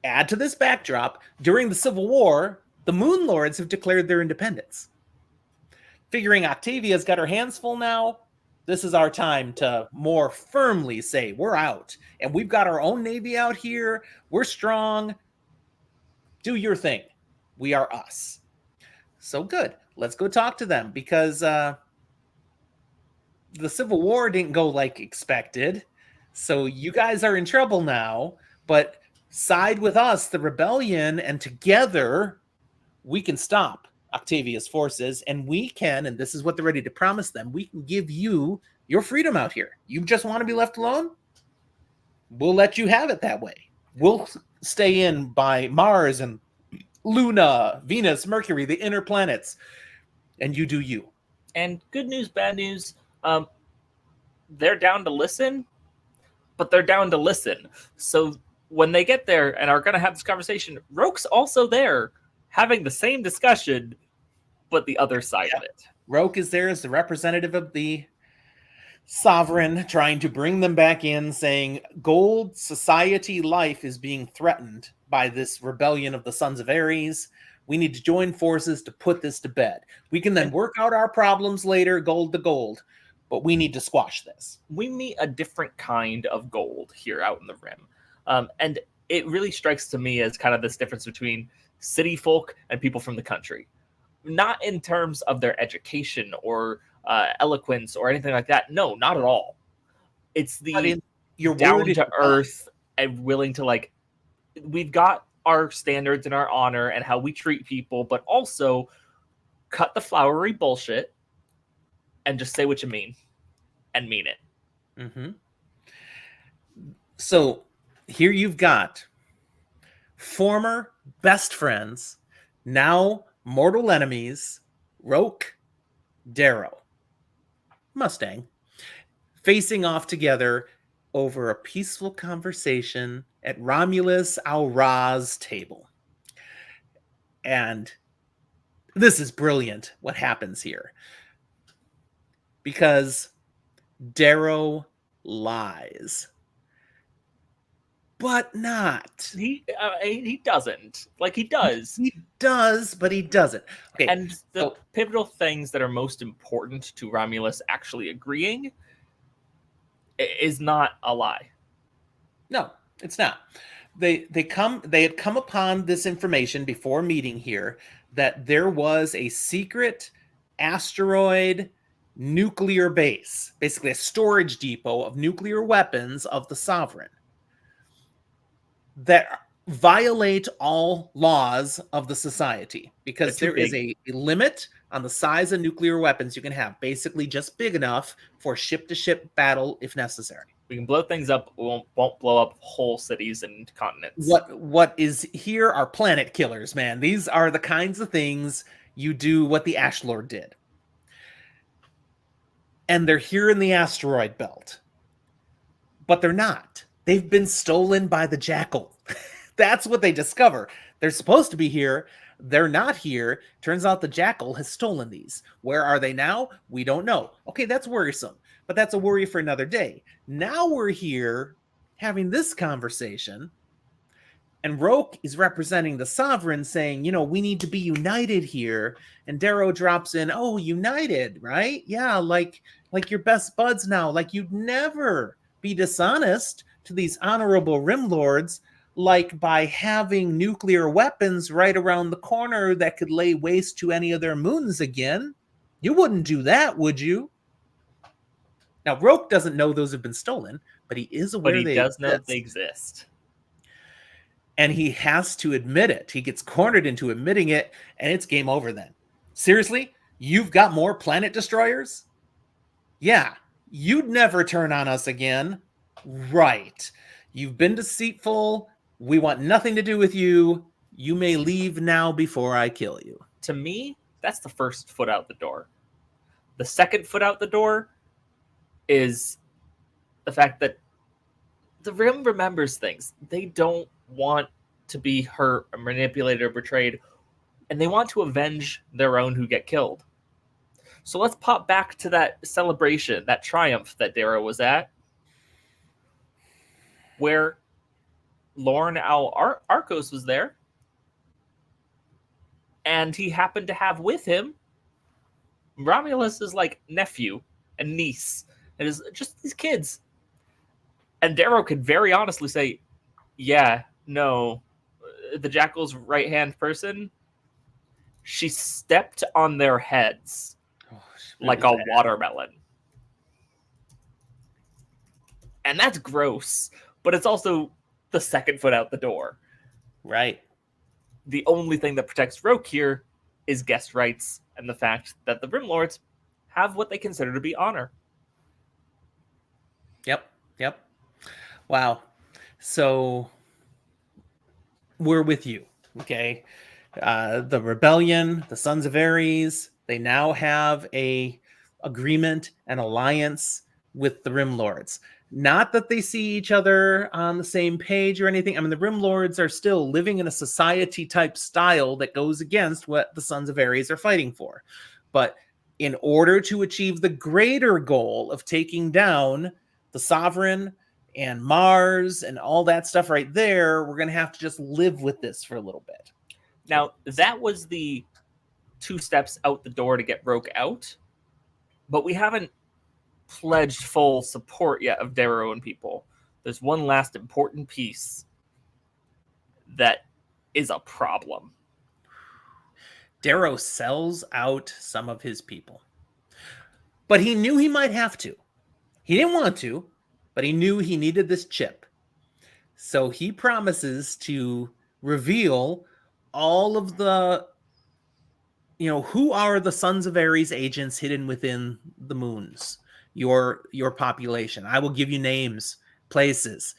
add to this backdrop, during the Civil War, the Moon Lords have declared their independence. Figuring Octavia's got her hands full now, this is our time to more firmly say, we're out. And we've got our own navy out here. We're strong. Do your thing. We are us. So good. Let's go talk to them because the Civil War didn't go like expected. So you guys are in trouble now, but side with us, the rebellion, and together we can stop Octavia's forces, and we can, and this is what they're ready to promise them, we can give you your freedom out here. You just want to be left alone? We'll let you have it that way. We'll stay in by Mars and Luna, Venus, Mercury, the inner planets, and you do you. And good news, bad news, they're down to listen, but they're down to listen. So when they get there and are going to have this conversation, Roke's also there having the same discussion, but the other side of it. Roke is there as the representative of the sovereign, trying to bring them back in, saying Gold society life is being threatened by this rebellion of the Sons of Ares. We need to join forces to put this to bed. We can then work out our problems later, gold to gold, but we need to squash this. We meet a different kind of Gold here out in the Rim. And it really strikes to me as kind of this difference between city folk and people from the country. Not in terms of their education or eloquence or anything like that. No, not at all. It's the you're down to earth and willing to, like, we've got our standards and our honor and how we treat people, but also cut the flowery bullshit and just say what you mean and mean it. Mm-hmm. So here you've got former best friends, now mortal enemies, Roke, Darrow, Mustang, facing off together over a peaceful conversation at Romulus Al-Ra's table. And this is brilliant what happens here. Because Darrow lies. But not. He doesn't. Like, he does. He does, but he doesn't. Okay. And the pivotal things that are most important to Romulus actually agreeing is not a lie. No, it's not. They had come upon this information before meeting here that there was a secret asteroid nuclear base, basically a storage depot of nuclear weapons of the Sovereign that violate all laws of the society, because there is a limit on the size of nuclear weapons you can have, basically just big enough for ship-to-ship battle if necessary. We can blow things up, won't blow up whole cities and continents. What is here are planet killers, man. These are the kinds of things you do what the Ash Lord did. And they're here in the asteroid belt. But they're not. They've been stolen by the Jackal. That's what they discover. They're supposed to be here. They're not here. Turns out the Jackal has stolen these. Where are they now? We don't know. Okay, that's worrisome. But that's a worry for another day. Now we're here having this conversation. And Roke is representing the Sovereign saying, we need to be united here. And Darrow drops in, oh, united, right? Yeah, like your best buds now. Like you'd never be dishonest to these honorable Rim Lords, like by having nuclear weapons right around the corner that could lay waste to any of their moons again. You wouldn't do that, would you? Now, Roke doesn't know those have been stolen, but he is aware they exist. Know they exist. And he has to admit it. He gets cornered into admitting it, and it's game over then. Seriously? You've got more planet destroyers? Yeah. You'd never turn on us again. Right. You've been deceitful. We want nothing to do with you. You may leave now before I kill you. To me, that's the first foot out the door. The second foot out the door is the fact that the Rim remembers things. They don't want to be hurt or manipulated or betrayed, and they want to avenge their own who get killed. So let's pop back to that celebration, that triumph that Darrow was at, where Lorne Al Arcos was there, and he happened to have with him Romulus' nephew and niece, and is just these kids. And Darrow could very honestly say, yeah, no, the Jackal's right-hand person, she stepped on their heads like a watermelon. And that's gross, but it's also the second foot out the door. Right. The only thing that protects Roke here is guest rights and the fact that the Rim Lords have what they consider to be honor. Yep. Wow. So we're with you, okay? The Rebellion, the Sons of Ares, they now have a agreement, an alliance with the Rim Lords. Not that they see each other on the same page or anything. I mean, the Rim Lords are still living in a society-type style that goes against what the Sons of Ares are fighting for. But in order to achieve the greater goal of taking down the Sovereign and Mars and all that stuff right there, we're going to have to just live with this for a little bit. Now, that was the 2 steps out the door to get Roke out, but we haven't pledged full support yet of Darrow and people. There's one last important piece that is a problem. Darrow sells out some of his people, but he knew he might have to. He didn't want to, but he knew he needed this chip. So he promises to reveal all of the, who are the Sons of Ares agents hidden within the moons, your population. I will give you names, places.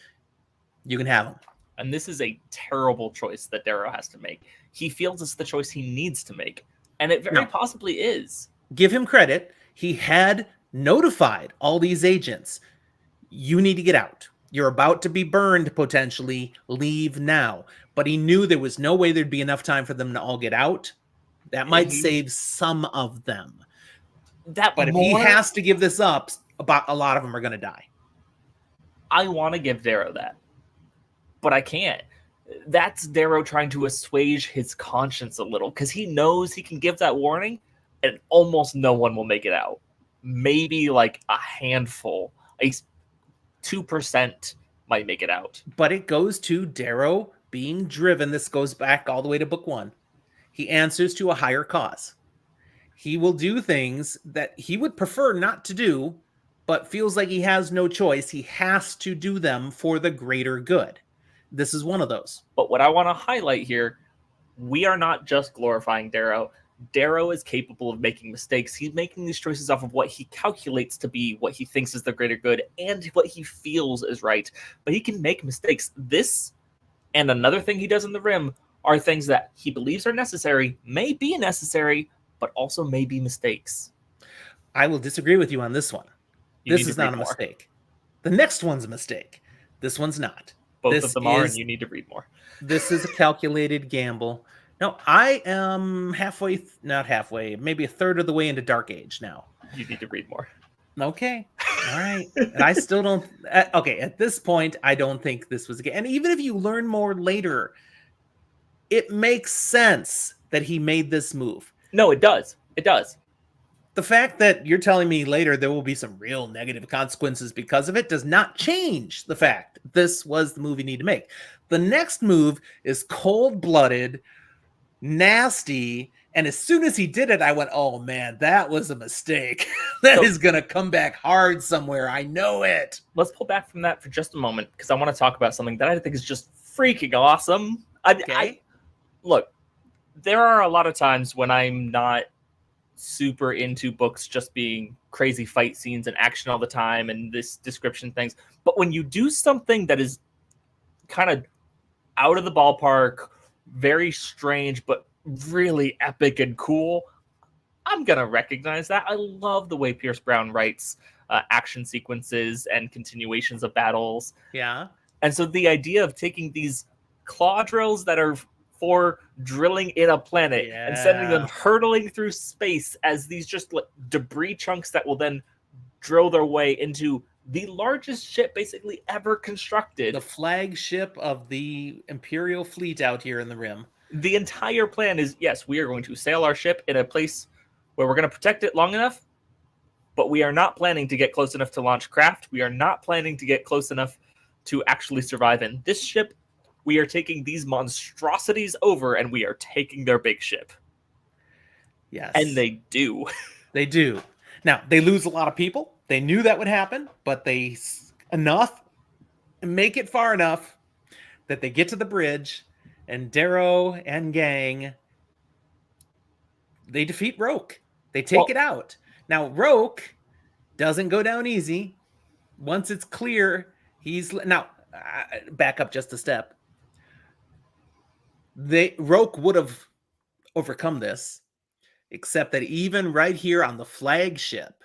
You can have them. And this is a terrible choice that Darrow has to make. He feels it's the choice he needs to make, and it very possibly is. Give him credit. He had notified all these agents. You need to get out. You're about to be burned, potentially. Leave now. But he knew there was no way there'd be enough time for them to all get out. That might save some of them. But if he has to give this up, about a lot of them are going to die. I want to give Darrow that, but I can't. That's Darrow trying to assuage his conscience a little, because he knows he can give that warning and almost no one will make it out. Maybe like a handful, 2% might make it out. But it goes to Darrow being driven. This goes back all the way to book 1. He answers to a higher cause. He will do things that he would prefer not to do, but feels like he has no choice. He has to do them for the greater good. This is one of those. But what I want to highlight here, we are not just glorifying Darrow. Darrow is capable of making mistakes. He's making these choices off of what he calculates to be what he thinks is the greater good and what he feels is right. But he can make mistakes. This and another thing he does in the Rim are things that he believes are necessary, may be necessary, but also may be mistakes. I will disagree with you on this one. This is not a mistake. The next one's a mistake. This one's not. Both of them are, and you need to read more. This is a calculated gamble. No, I am not halfway, maybe a third of the way into Dark Age now. You need to read more. Okay. All right. And I still don't. Okay. At this point, I don't think this was. And even if you learn more later, it makes sense that he made this move. No, it does. It does. The fact that you're telling me later there will be some real negative consequences because of it does not change the fact this was the move you need to make. The next move is cold-blooded, nasty, and as soon as he did it, I went, oh man, that was a mistake. That is going to come back hard somewhere. I know it. Let's pull back from that for just a moment because I want to talk about something that I think is just freaking awesome. Look, there are a lot of times when I'm not super into books just being crazy fight scenes and action all the time and this description things. But when you do something that is kind of out of the ballpark, very strange, but really epic and cool, I'm going to recognize that. I love the way Pierce Brown writes action sequences and continuations of battles. Yeah. And so the idea of taking these claw drills that are for drilling in a planet and sending them hurtling through space as these just like debris chunks that will then drill their way into the largest ship basically ever constructed. The flagship of the Imperial fleet out here in the Rim. The entire plan is, yes, we are going to sail our ship in a place where we're going to protect it long enough, but we are not planning to get close enough to launch craft. We are not planning to get close enough to actually survive in this ship. We are taking these monstrosities over, and we are taking their big ship. Yes. And they do. They do. Now, they lose a lot of people. They knew that would happen, but they make it far enough that they get to the bridge, and Darrow and gang, they defeat Roke. They take it out. Now, Roke doesn't go down easy. Once it's clear, back up just a step. Roke would have overcome this, except that even right here on the flagship,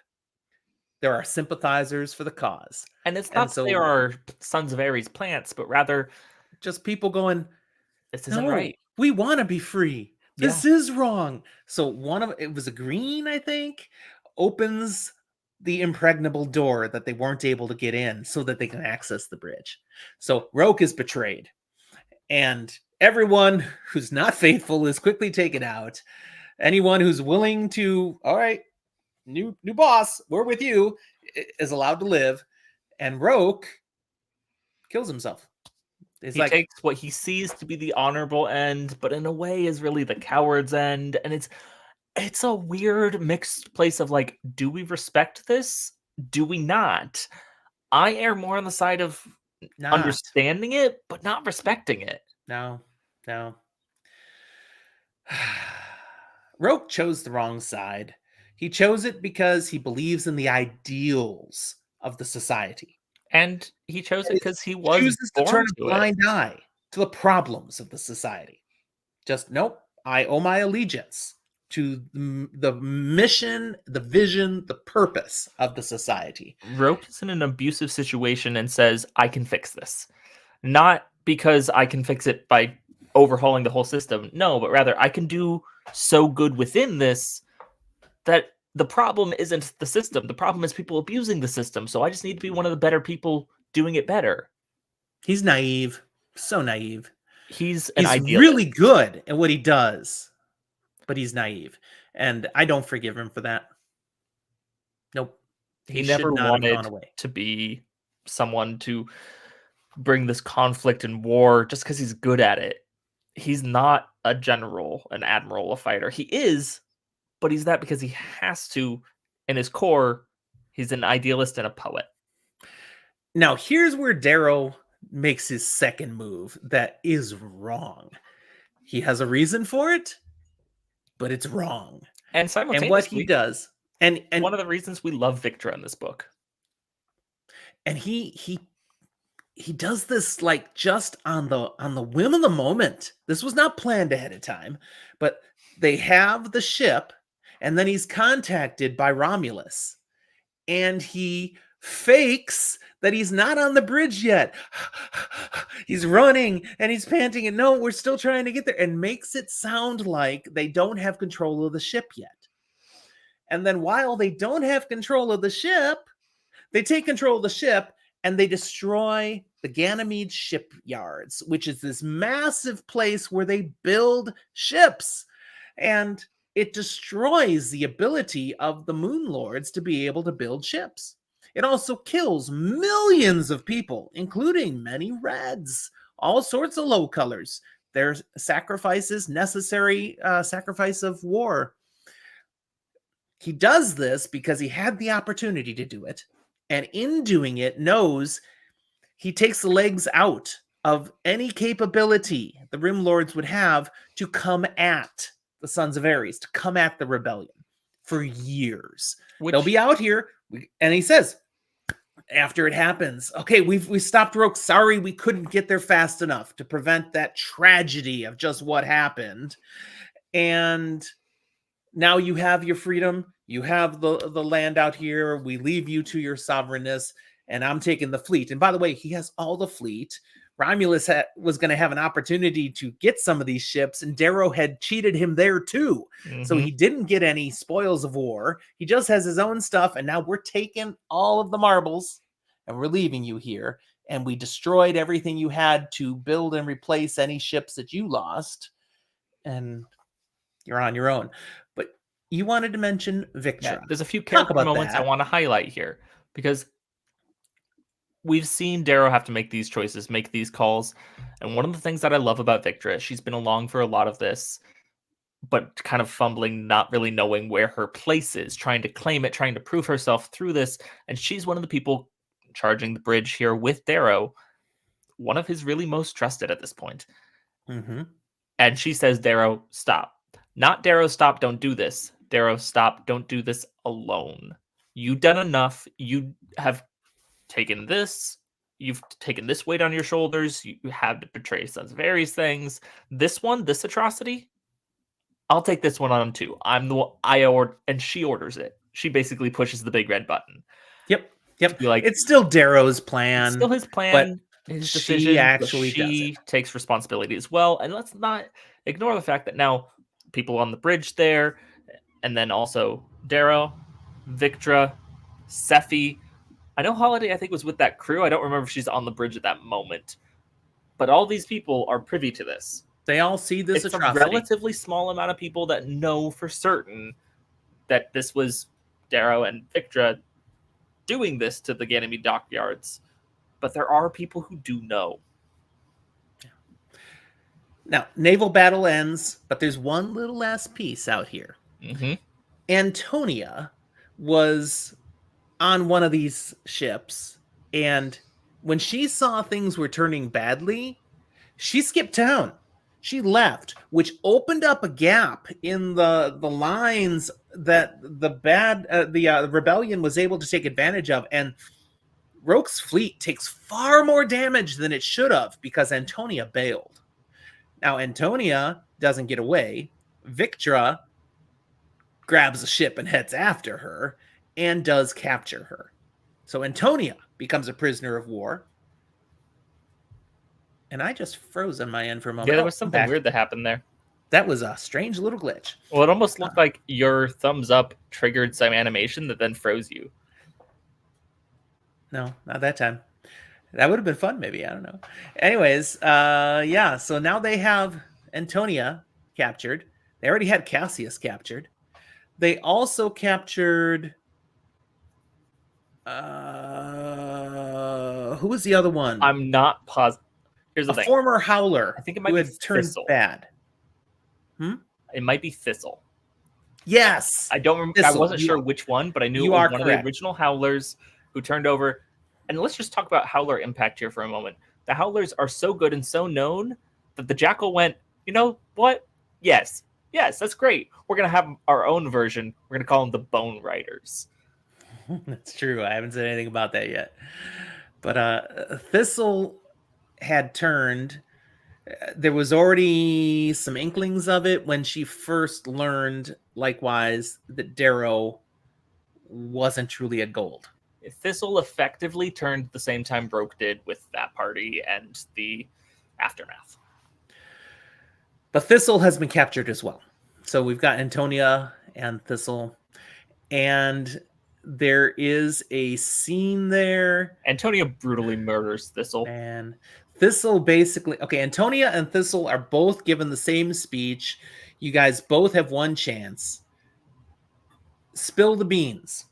there are sympathizers for the cause. And it's not that there are Sons of Ares plants, but rather just people going, this isn't right. We want to be free. This is wrong. So it was a green, I think, opens the impregnable door that they weren't able to get in so that they can access the bridge. So Roke is betrayed. And everyone who's not faithful is quickly taken out. Anyone who's willing to, all right, new boss, we're with you, is allowed to live. And Roke kills himself. He takes what he sees to be the honorable end, but in a way is really the coward's end. And it's a weird mixed place of like, do we respect this? Do we not? I err more on the side of understanding it, but not respecting it. No. Roke chose the wrong side. He chose it because he believes in the ideals of the society. And he chose it because he chooses to turn a blind eye to the problems of the society. Just, nope, I owe my allegiance to the mission, the vision, the purpose of the society. Roke is in an abusive situation and says, I can fix this. Not because I can fix it by overhauling the whole system. No, but rather I can do so good within this that the problem isn't the system. The problem is people abusing the system. So I just need to be one of the better people doing it better. He's naive. So naive. He's really good at what he does, but he's naive. And I don't forgive him for that. Nope. He never wanted to be someone to bring this conflict and war just because he's good at it. He's not a general, an admiral, a fighter. He is but he's that because he has to. In his core, he's an idealist and a poet. Now, here's where Darrow makes his second move that is wrong. He has a reason for it, but it's wrong. And simultaneously, and what he does, and one of the reasons we love Victra in this book, and he does this like just on the whim of the moment. This was not planned ahead of time, but they have the ship, and then he's contacted by Romulus, and he fakes that he's not on the bridge yet. He's running and he's panting, and no, we're still trying to get there, and makes it sound like they don't have control of the ship yet. And then while they don't have control of the ship, they take control of the ship and they destroy the Ganymede shipyards, which is this massive place where they build ships. And it destroys the ability of the Moon Lords to be able to build ships. It also kills millions of people, including many Reds, all sorts of low colors. There's sacrifices, necessary sacrifice of war. He does this because he had the opportunity to do it, and in doing it knows he takes the legs out of any capability the Rim Lords would have to come at the Sons of Ares, to come at the rebellion for years. They'll be out here, and he says, after it happens, okay, we stopped Roke. Sorry, we couldn't get there fast enough to prevent that tragedy of just what happened. And now you have your freedom. You have the land out here. We leave you to your sovereignness, and I'm taking the fleet. And by the way, he has all the fleet. Romulus was going to have an opportunity to get some of these ships, and Darrow had cheated him there too. Mm-hmm. So he didn't get any spoils of war. He just has his own stuff, and now we're taking all of the marbles, and we're leaving you here. And we destroyed everything you had to build and replace any ships that you lost, and you're on your own. But you wanted to mention Victra. Yeah, there's a few character moments I want to highlight here, because we've seen Darrow have to make these choices, make these calls. And one of the things that I love about Victra, she's been along for a lot of this, but kind of fumbling, not really knowing where her place is, trying to claim it, trying to prove herself through this. And she's one of the people charging the bridge here with Darrow, one of his really most trusted at this point. Mm-hmm. And she says, Darrow, stop. Not Darrow, stop, don't do this. Darrow, stop, don't do this alone. You've done enough. You have taken this. You've taken this weight on your shoulders. You have to betray Sons of Ares things. This one, this atrocity, I'll take this one on too. I'm the one, and she orders it. She basically pushes the big red button. Yep. Like, it's still Darrow's plan. It's still his plan. But his decision. She takes responsibility as well. And let's not ignore the fact that now people on the bridge there, and then also Darrow, Victra, Sephi. I know Holiday, I think, was with that crew. I don't remember if she's on the bridge at that moment. But all these people are privy to this. They all see this atrocity. It's a relatively small amount of people that know for certain that this was Darrow and Victra doing this to the Ganymede dockyards. But there are people who do know. Now, naval battle ends, but there's one little last piece out here. Mm-hmm. Antonia was on one of these ships, and when she saw things were turning badly, she skipped town. She left, which opened up a gap in the lines that the rebellion was able to take advantage of, and Roke's fleet takes far more damage than it should have because Antonia bailed. Now, Antonia doesn't get away. Victra grabs a ship and heads after her and does capture her. So Antonia becomes a prisoner of war. And I just froze on my end for a moment. Yeah, there was something weird that happened there. That was a strange little glitch. Well, it almost looked like your thumbs up triggered some animation that then froze you. No, not that time. That would have been fun, maybe. I don't know. Anyways, yeah, so now they have Antonia captured. They already had Cassius captured. They also captured... who was the other one? I'm not positive. Here's the thing. Former Howler. I think it might be turned bad. It might be Thistle. Yes. I don't remember. I Thistle. wasn't sure which one, but I knew it You was are one of the correct. original Howlers who turned over. And let's just talk about Howler impact here for a moment. The Howlers are so good and so known that the Jackal went, you know what? Yes, that's great. We're gonna have our own version. We're gonna call them the Bone Riders. That's true. I haven't said anything about that yet. But Thistle had turned. There was already some inklings of it when she first learned, likewise, that Darrow wasn't truly a gold. Thistle effectively turned the same time Broke did with that party and the aftermath. But Thistle has been captured as well. So we've got Antonia and Thistle. And there is a scene there. Antonia brutally murders Thistle. And Thistle basically, okay, Antonia and Thistle are both given the same speech. You guys both have one chance. Spill the beans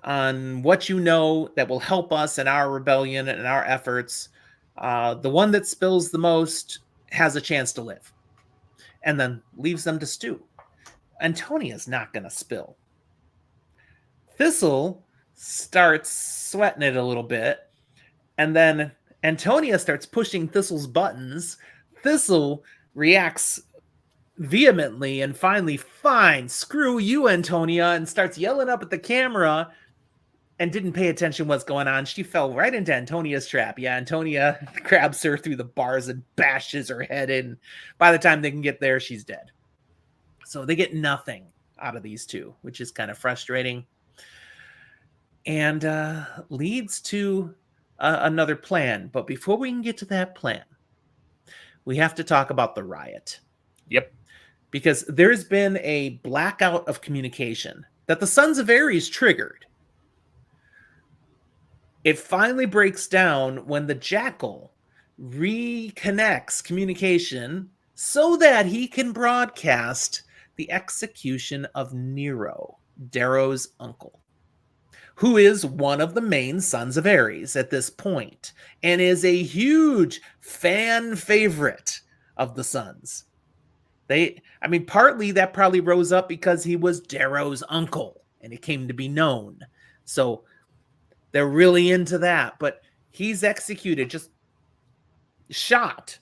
on what you know that will help us in our rebellion and our efforts. The one that spills the most has a chance to live, and then leaves them to stew. Antonia's not going to spill. Thistle starts sweating it a little bit, and then Antonia starts pushing Thistle's buttons. Thistle reacts vehemently and finally, fine, screw you, Antonia, and starts yelling up at the camera and didn't pay attention what's going on. She fell right into Antonia's trap. Yeah, Antonia grabs her through the bars and bashes her head in. By the time they can get there, she's dead. So they get nothing out of these two, which is kind of frustrating. And leads to another plan. But before we can get to that plan, we have to talk about the riot. Yep. Because there's been a blackout of communication that the Sons of Ares triggered. It finally breaks down when the Jackal reconnects communication so that he can broadcast the execution of Nero, Darrow's uncle, who is one of the main Sons of Ares at this point and is a huge fan favorite of the Sons. Partly that probably rose up because he was Darrow's uncle and it came to be known. So they're really into that, but he's executed, just shot,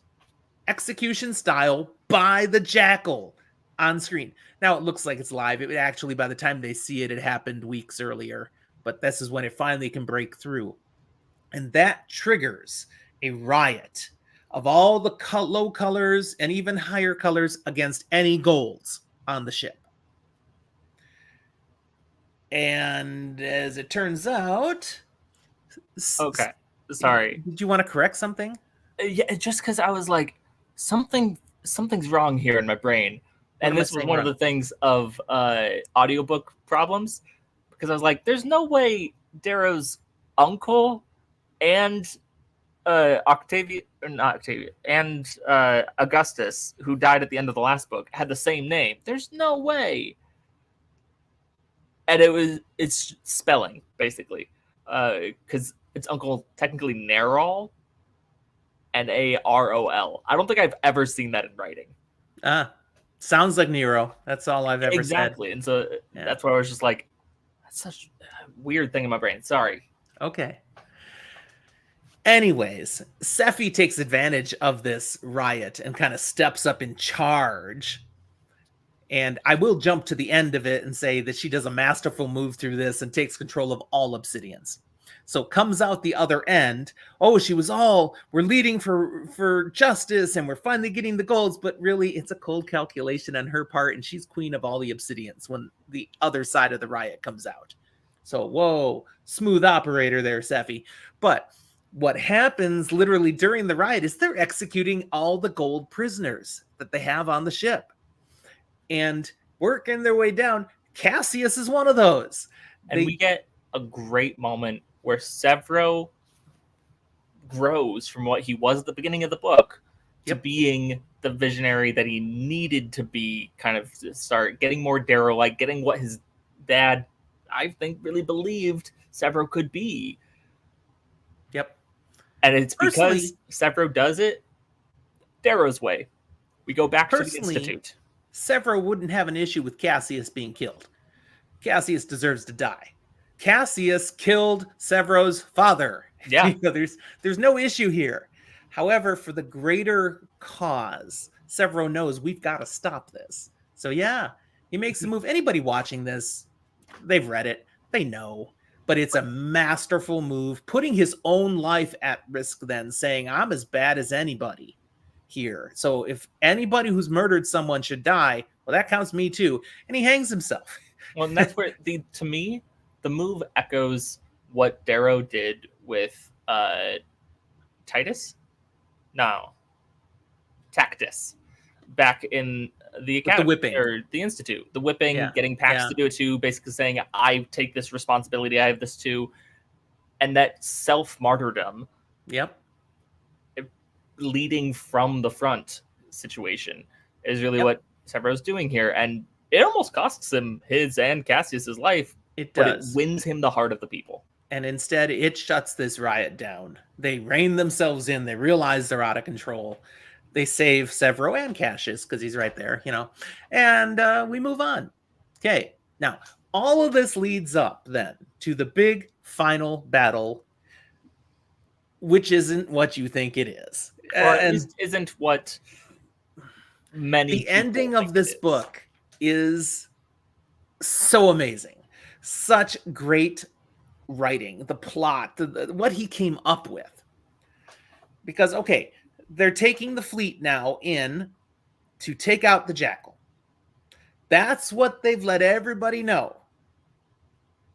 execution style by the Jackal on screen. Now it looks like it's live. It actually, by the time they see it, it happened weeks earlier, but this is when it finally can break through. And that triggers a riot of all the low colors and even higher colors against any golds on the ship. And as it turns out... Okay, sorry. Did you want to correct something? Yeah, just because I was like, something's wrong here in my brain. And this was one of the things of audiobook problems. Because I was like, there's no way Darrow's uncle and Augustus, who died at the end of the last book, had the same name. There's no way. And it's spelling, basically. Because it's Uncle technically Nerol and Arol. I don't think I've ever seen that in writing. Sounds like Nero. That's all I've ever said. Exactly. And so that's why I was just like, that's such a weird thing in my brain. Sorry. Okay. Anyways, Sephi takes advantage of this riot and kind of steps up in charge. And I will jump to the end of it and say that she does a masterful move through this and takes control of all obsidians. So comes out the other end. Oh, we're leading for justice and we're finally getting the golds, but really it's a cold calculation on her part and she's queen of all the obsidians when the other side of the riot comes out. So, whoa, smooth operator there, Sephi. But what happens literally during the riot is they're executing all the gold prisoners that they have on the ship and working their way down. Cassius is one of those. And we get a great moment where Severo grows from what he was at the beginning of the book to being the visionary that he needed to be, kind of to start getting more Darrow-like, getting what his dad, I think, really believed Severo could be. Yep. And it's because Severo does it Darrow's way. We go back to the Institute. Severo wouldn't have an issue with Cassius being killed. Cassius deserves to die. Cassius killed Severo's father. Yeah. There's no issue here. However, for the greater cause, Severo knows we've got to stop this. So yeah, he makes the move. Anybody watching this, they've read it. They know. But it's a masterful move, putting his own life at risk then, saying, I'm as bad as anybody here. So if anybody who's murdered someone should die, well, that counts me too. And he hangs himself. Well, and that's where, to me, the move echoes what Darrow did with Titus? No. Tactus. Back in the academy, the whipping. Or the institute. The whipping, getting Pax to do it too, basically saying, I take this responsibility, I have this too. And that self-martyrdom. Yep. Leading from the front situation is really what Severo's doing here. And it almost costs him his and Cassius's life. It does. But it wins him the heart of the people. And instead, it shuts this riot down. They rein themselves in. They realize they're out of control. They save Severo and Cassius because he's right there, and we move on. Okay, now all of this leads up then to the big final battle, which isn't what you think it is. Or at least isn't what many the ending of this book is so amazing. Such great writing, the plot, what he came up with. Because, okay, they're taking the fleet now in to take out the Jackal. That's what they've let everybody know.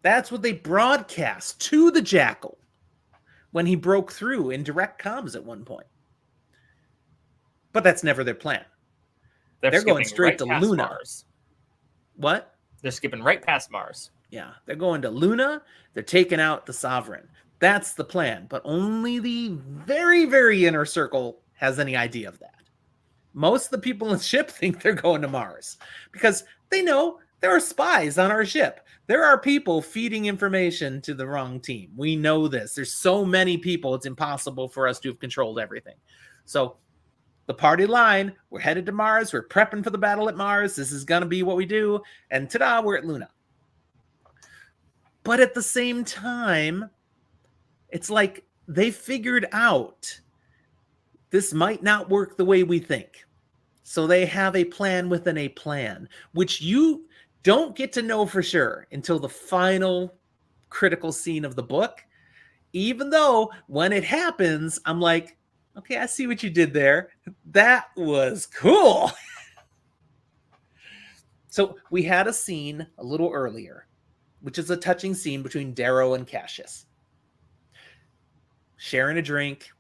That's what they broadcast to the Jackal when he broke through in direct comms at one point. But that's never their plan. They're going straight to Luna. Mars. What? They're skipping right past Mars. Yeah, they're going to Luna. They're taking out the Sovereign. That's the plan. But only the very, very inner circle has any idea of that. Most of the people on the ship think they're going to Mars because they know there are spies on our ship. There are people feeding information to the wrong team. We know this. There's so many people, it's impossible for us to have controlled everything. So the party line, we're headed to Mars. We're prepping for the battle at Mars. This is going to be what we do. And ta-da, we're at Luna. But at the same time, it's like they figured out this might not work the way we think. So they have a plan within a plan, which you don't get to know for sure until the final critical scene of the book. Even though when it happens, I'm like, okay, I see what you did there. That was cool. So we had a scene a little earlier, which is a touching scene between Darrow and Cassius. Sharing a drink,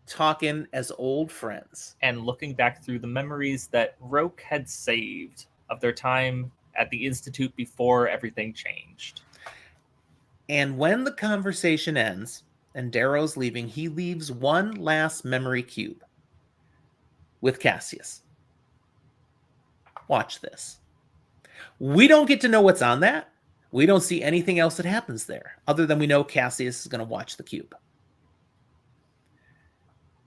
talking as old friends. And looking back through the memories that Roke had saved of their time at the Institute before everything changed. And when the conversation ends and Darrow's leaving, he leaves one last memory cube with Cassius. Watch this. We don't get to know what's on that. We don't see anything else that happens there, other than we know Cassius is going to watch the cube.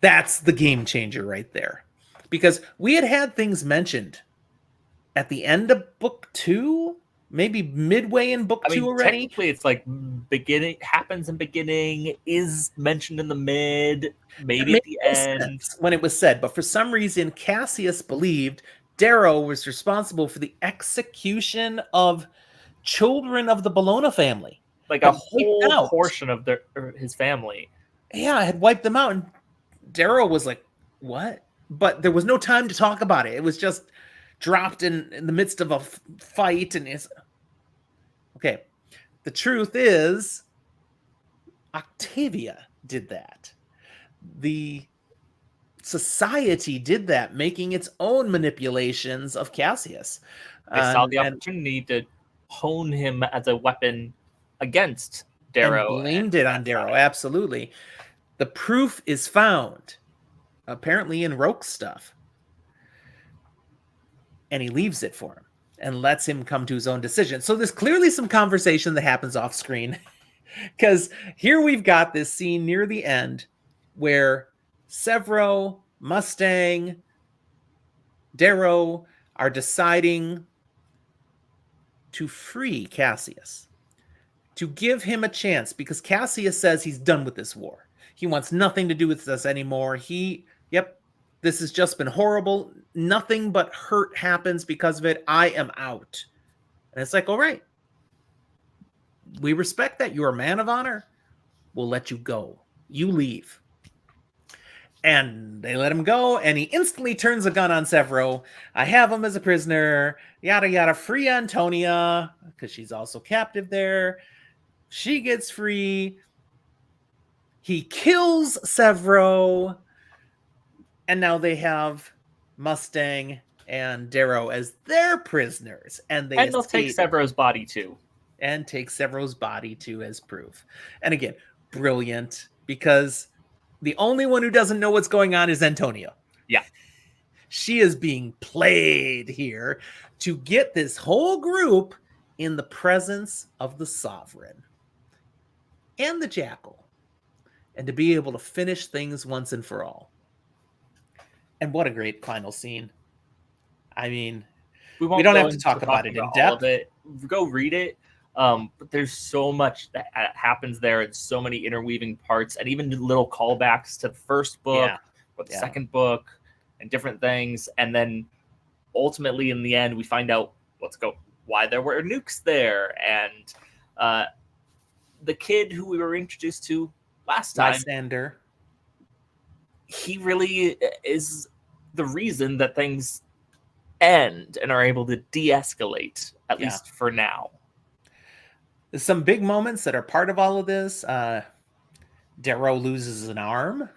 That's the game changer right there. Because we had things mentioned at the end of book 2, maybe midway in book 2 already. Technically, it's like beginning happens in beginning, is mentioned in the mid, maybe at the end. When it was said. But for some reason, Cassius believed Darrow was responsible for the execution of children of the Bologna family. Like a whole portion of his family. Yeah, I had wiped them out. And Darrow was like, what? But there was no time to talk about it. It was just dropped in the midst of a fight. And it's okay. The truth is, Octavia did that. The society did that, making its own manipulations of Cassius. They saw the opportunity to hone him as a weapon against Darrow. And blamed it on Darrow, absolutely. The proof is found, apparently in Roke's stuff. And he leaves it for him and lets him come to his own decision. So there's clearly some conversation that happens off screen. Because here we've got this scene near the end where Severo, Mustang, Darrow are deciding to free Cassius, to give him a chance, because Cassius says he's done with this war. He wants nothing to do with this anymore. This has just been horrible. Nothing but hurt happens because of it. I am out. And it's like, all right, we respect that. You're a man of honor. We'll let you go. You leave. And they let him go, and he instantly turns a gun on Severo. I have him as a prisoner. Yada, yada. Free Antonia, because she's also captive there. She gets free. He kills Severo. And now they have Mustang and Darrow as their prisoners. And they'll take Severo's body too. And take Severo's body too as proof. And again, brilliant, because the only one who doesn't know what's going on is Antonia. Yeah. She is being played here to get this whole group in the presence of the Sovereign and the Jackal, and to be able to finish things once and for all. And what a great final scene. I mean, we don't have to talk about it in depth. Go read it. But there's so much that happens there, and so many interweaving parts, and even little callbacks to the first book or the second book and different things. And then ultimately in the end, we find out why there were nukes there. And the kid who we were introduced to last time, Lysander, he really is the reason that things end and are able to de-escalate, at least for now. There's some big moments that are part of all of this. Darrow loses an arm.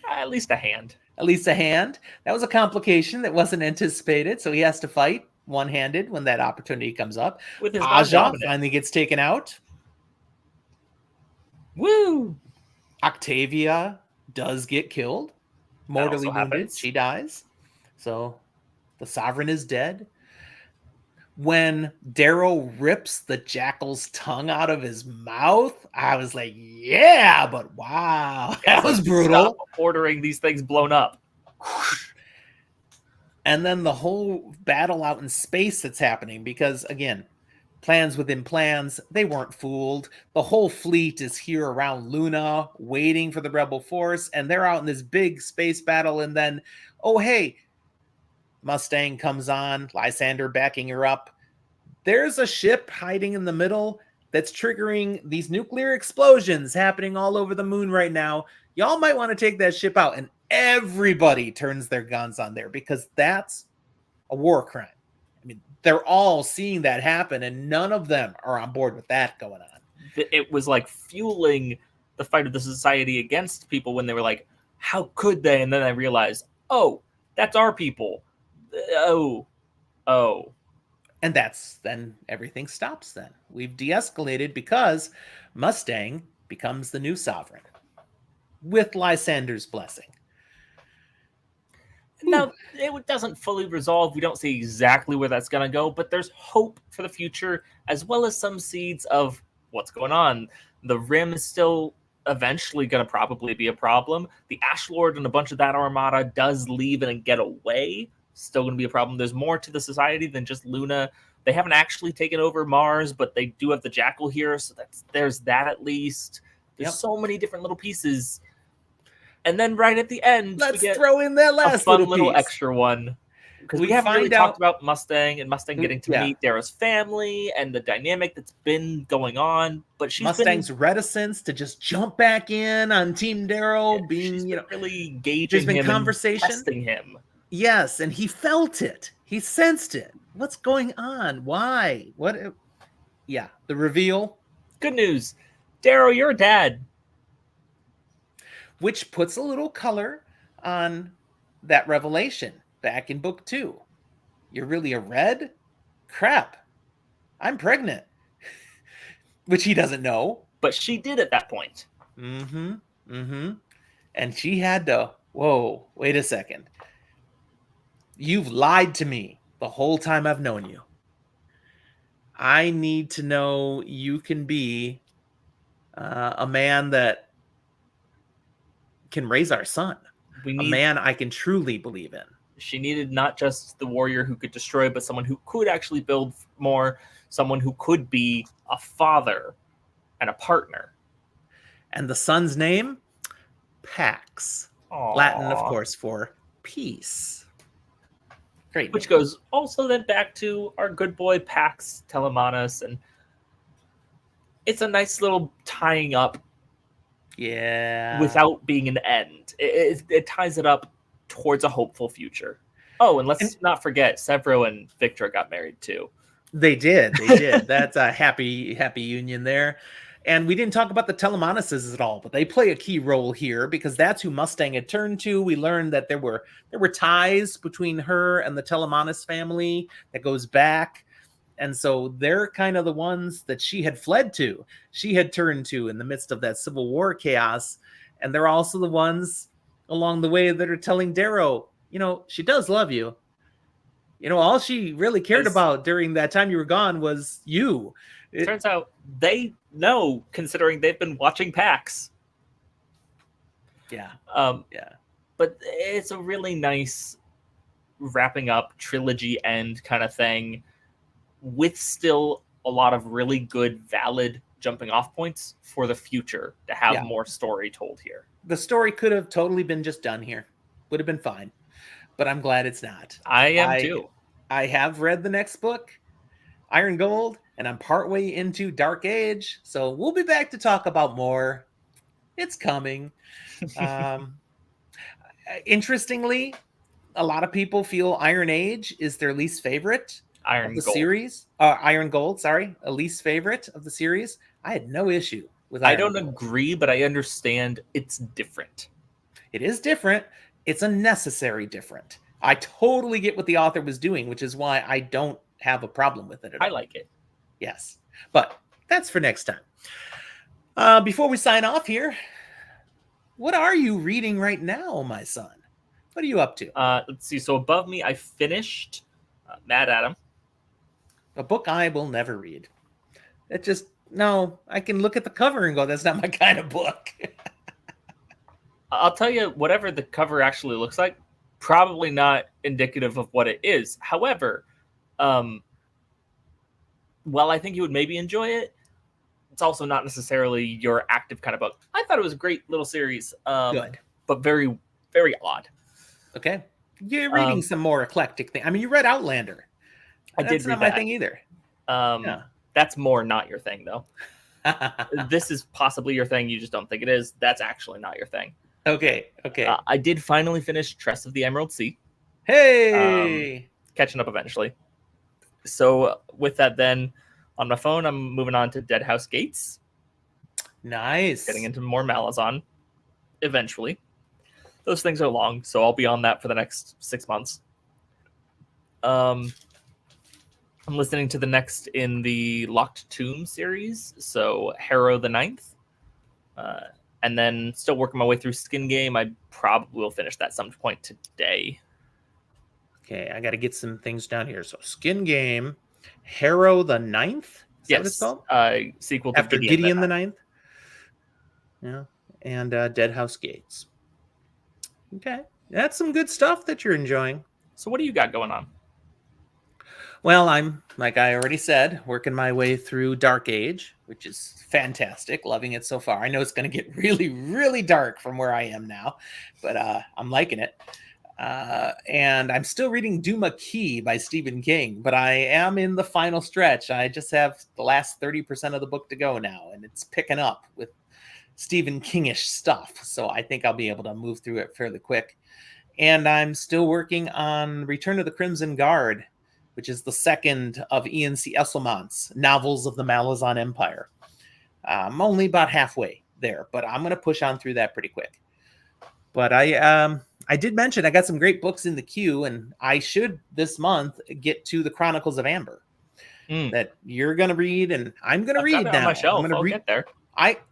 At least a hand. At least a hand. That was a complication that wasn't anticipated, so he has to fight one-handed when that opportunity comes up. With his Aja finally gets taken out. Woo! Octavia does get killed. Mortally wounded. She dies. So the Sovereign is dead. When Darrow rips the Jackal's tongue out of his mouth, I was like, yeah, but wow. That was brutal. Stop ordering these things blown up. And then the whole battle out in space that's happening, because, again, plans within plans, they weren't fooled. The whole fleet is here around Luna, waiting for the Rebel force, and they're out in this big space battle, and then, oh, hey, Mustang comes on, Lysander backing her up. There's a ship hiding in the middle that's triggering these nuclear explosions happening all over the moon right now. Y'all might want to take that ship out. And everybody turns their guns on there, because that's a war crime. I mean, they're all seeing that happen, and none of them are on board with that going on. It was like fueling the fight of the society against people when they were like, how could they? And then I realized, oh, that's our people. Oh. And then everything stops then. We've de-escalated because Mustang becomes the new Sovereign with Lysander's blessing. Now, it doesn't fully resolve. We don't see exactly where that's going to go, but there's hope for the future, as well as some seeds of what's going on. The Rim is still eventually going to probably be a problem. The Ash Lord and a bunch of that armada does leave and get away. Still going to be a problem. There's more to the society than just Luna. They haven't actually taken over Mars, but they do have the Jackal here, so there's that at least. There's so many different little pieces. And then right at the end, let's throw in that last little extra one. Because we haven't really talked about Mustang and Mustang getting to meet Darrow's family and the dynamic that's been going on. But Mustang's reticence to just jump back in on Team Darrow, being really gauging him, conversation, and testing him. Yes, and he felt it. He sensed it. What's going on? Why? What? Yeah, the reveal. Good news. Darrow, you're a dad. Which puts a little color on that revelation back in book 2. You're really a Red? Crap. I'm pregnant. Which he doesn't know. But she did at that point. And she had to, whoa, wait a second. You've lied to me the whole time I've known you. I need to know you can be a man that can raise our son. A man I can truly believe in. She needed not just the warrior who could destroy, but someone who could actually build more, someone who could be a father and a partner. And the son's name? Pax. Aww. Latin, of course, for peace. Great. Which goes also then back to our good boy Pax Telemanus, and it's a nice little tying up. Yeah. Without being an end. It ties it up towards a hopeful future. Oh, and let's not forget, Severo and Victor got married too. They did. They did. That's a happy union there. And we didn't talk about the Telemanuses at all, but they play a key role here because that's who Mustang had turned to. We learned that there were ties between her and the Telemanus family that goes back. And so they're kind of the ones that she had fled to. She had turned to in the midst of that Civil War chaos. And they're also the ones along the way that are telling Darrow, she does love you. All she really cared about during that time you were gone was you. It turns out they know, considering they've been watching Pax. Yeah. Yeah. But it's a really nice wrapping up trilogy end kind of thing with still a lot of really good, valid jumping off points for the future to have more story told here. The story could have totally been just done here. Would have been fine. But I'm glad it's not. I am too. I have read the next book, Iron Gold, and I'm partway into Dark Age. So we'll be back to talk about more. It's coming. Interestingly, a lot of people feel Iron Age is their least favorite of the series. Iron Gold, sorry, a least favorite of the series. I had no issue with Iron Gold. I don't agree, but I understand it's different. It is different. It's a necessary different. I totally get what the author was doing, which is why I don't have a problem with it at all. I like it. Yes. But that's for next time. Before we sign off here, what are you reading right now, my son? What are you up to? Let's see. So above me, I finished Mad Adam. A book I will never read. I can look at the cover and go, that's not my kind of book. I'll tell you, whatever the cover actually looks like, probably not indicative of what it is. However, while I think you would maybe enjoy it, it's also not necessarily your active kind of book. I thought it was a great little series, Good. But very, very odd. Okay. You're reading some more eclectic thing. I mean, you read Outlander. That's not my thing either. That's more not your thing, though. This is possibly your thing. You just don't think it is. That's actually not your thing. Okay. I did finally finish Tress of the Emerald Sea. Hey! Catching up eventually. So with that, then on my phone, I'm moving on to Dead House Gates. Nice. Getting into more Malazan eventually. Those things are long, so I'll be on that for the next 6 months. I'm listening to the next in the Locked Tomb series, so Harrow the Ninth. And then still working my way through Skin Game. I probably will finish that some point today. Okay, I got to get some things down here. So Skin Game, Harrow the Ninth? Is that what it's called? Sequel to After Gideon the Ninth? Yeah, and Dead House Gates. Okay, that's some good stuff that you're enjoying. So what do you got going on? Well, I'm, like I already said, working my way through Dark Age, which is fantastic. Loving it so far. I know it's going to get really, really dark from where I am now, but I'm liking it. And I'm still reading Duma Key by Stephen King, but I am in the final stretch. I just have the last 30% of the book to go now, and it's picking up with Stephen King-ish stuff. So I think I'll be able to move through it fairly quick. And I'm still working on Return of the Crimson Guard, which is the second of Ian C. Esselmont's novels of the Malazan Empire. I'm only about halfway there, but I'm going to push on through that pretty quick. But I did mention I got some great books in the queue, and I should this month get to the Chronicles of Amber that you're going to read, and I'm going to read now. On my shelf. I'll get there.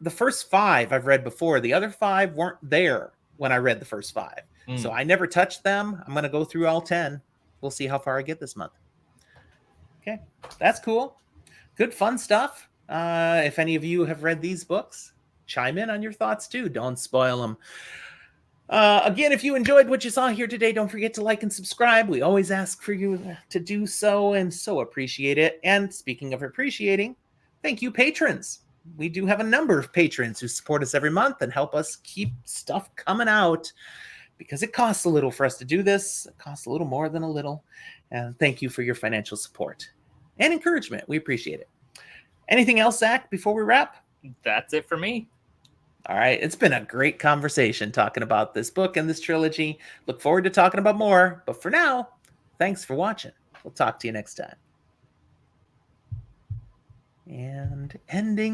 The first 5 I've read before. The other 5 weren't there when I read the first 5. So I never touched them. I'm going to go through all 10. We'll see how far I get this month. Okay, that's cool. Good, fun stuff. If any of you have read these books, chime in on your thoughts too. Don't spoil them. Again, if you enjoyed what you saw here today, don't forget to like and subscribe. We always ask for you to do so and so appreciate it. And speaking of appreciating, thank you, patrons. We do have a number of patrons who support us every month and help us keep stuff coming out because it costs a little for us to do this. It costs a little more than a little. And thank you for your financial support and encouragement. We appreciate it. Anything else, Zach, before we wrap? That's it for me. All right. It's been a great conversation talking about this book and this trilogy. Look forward to talking about more. But for now, thanks for watching. We'll talk to you next time. And ending.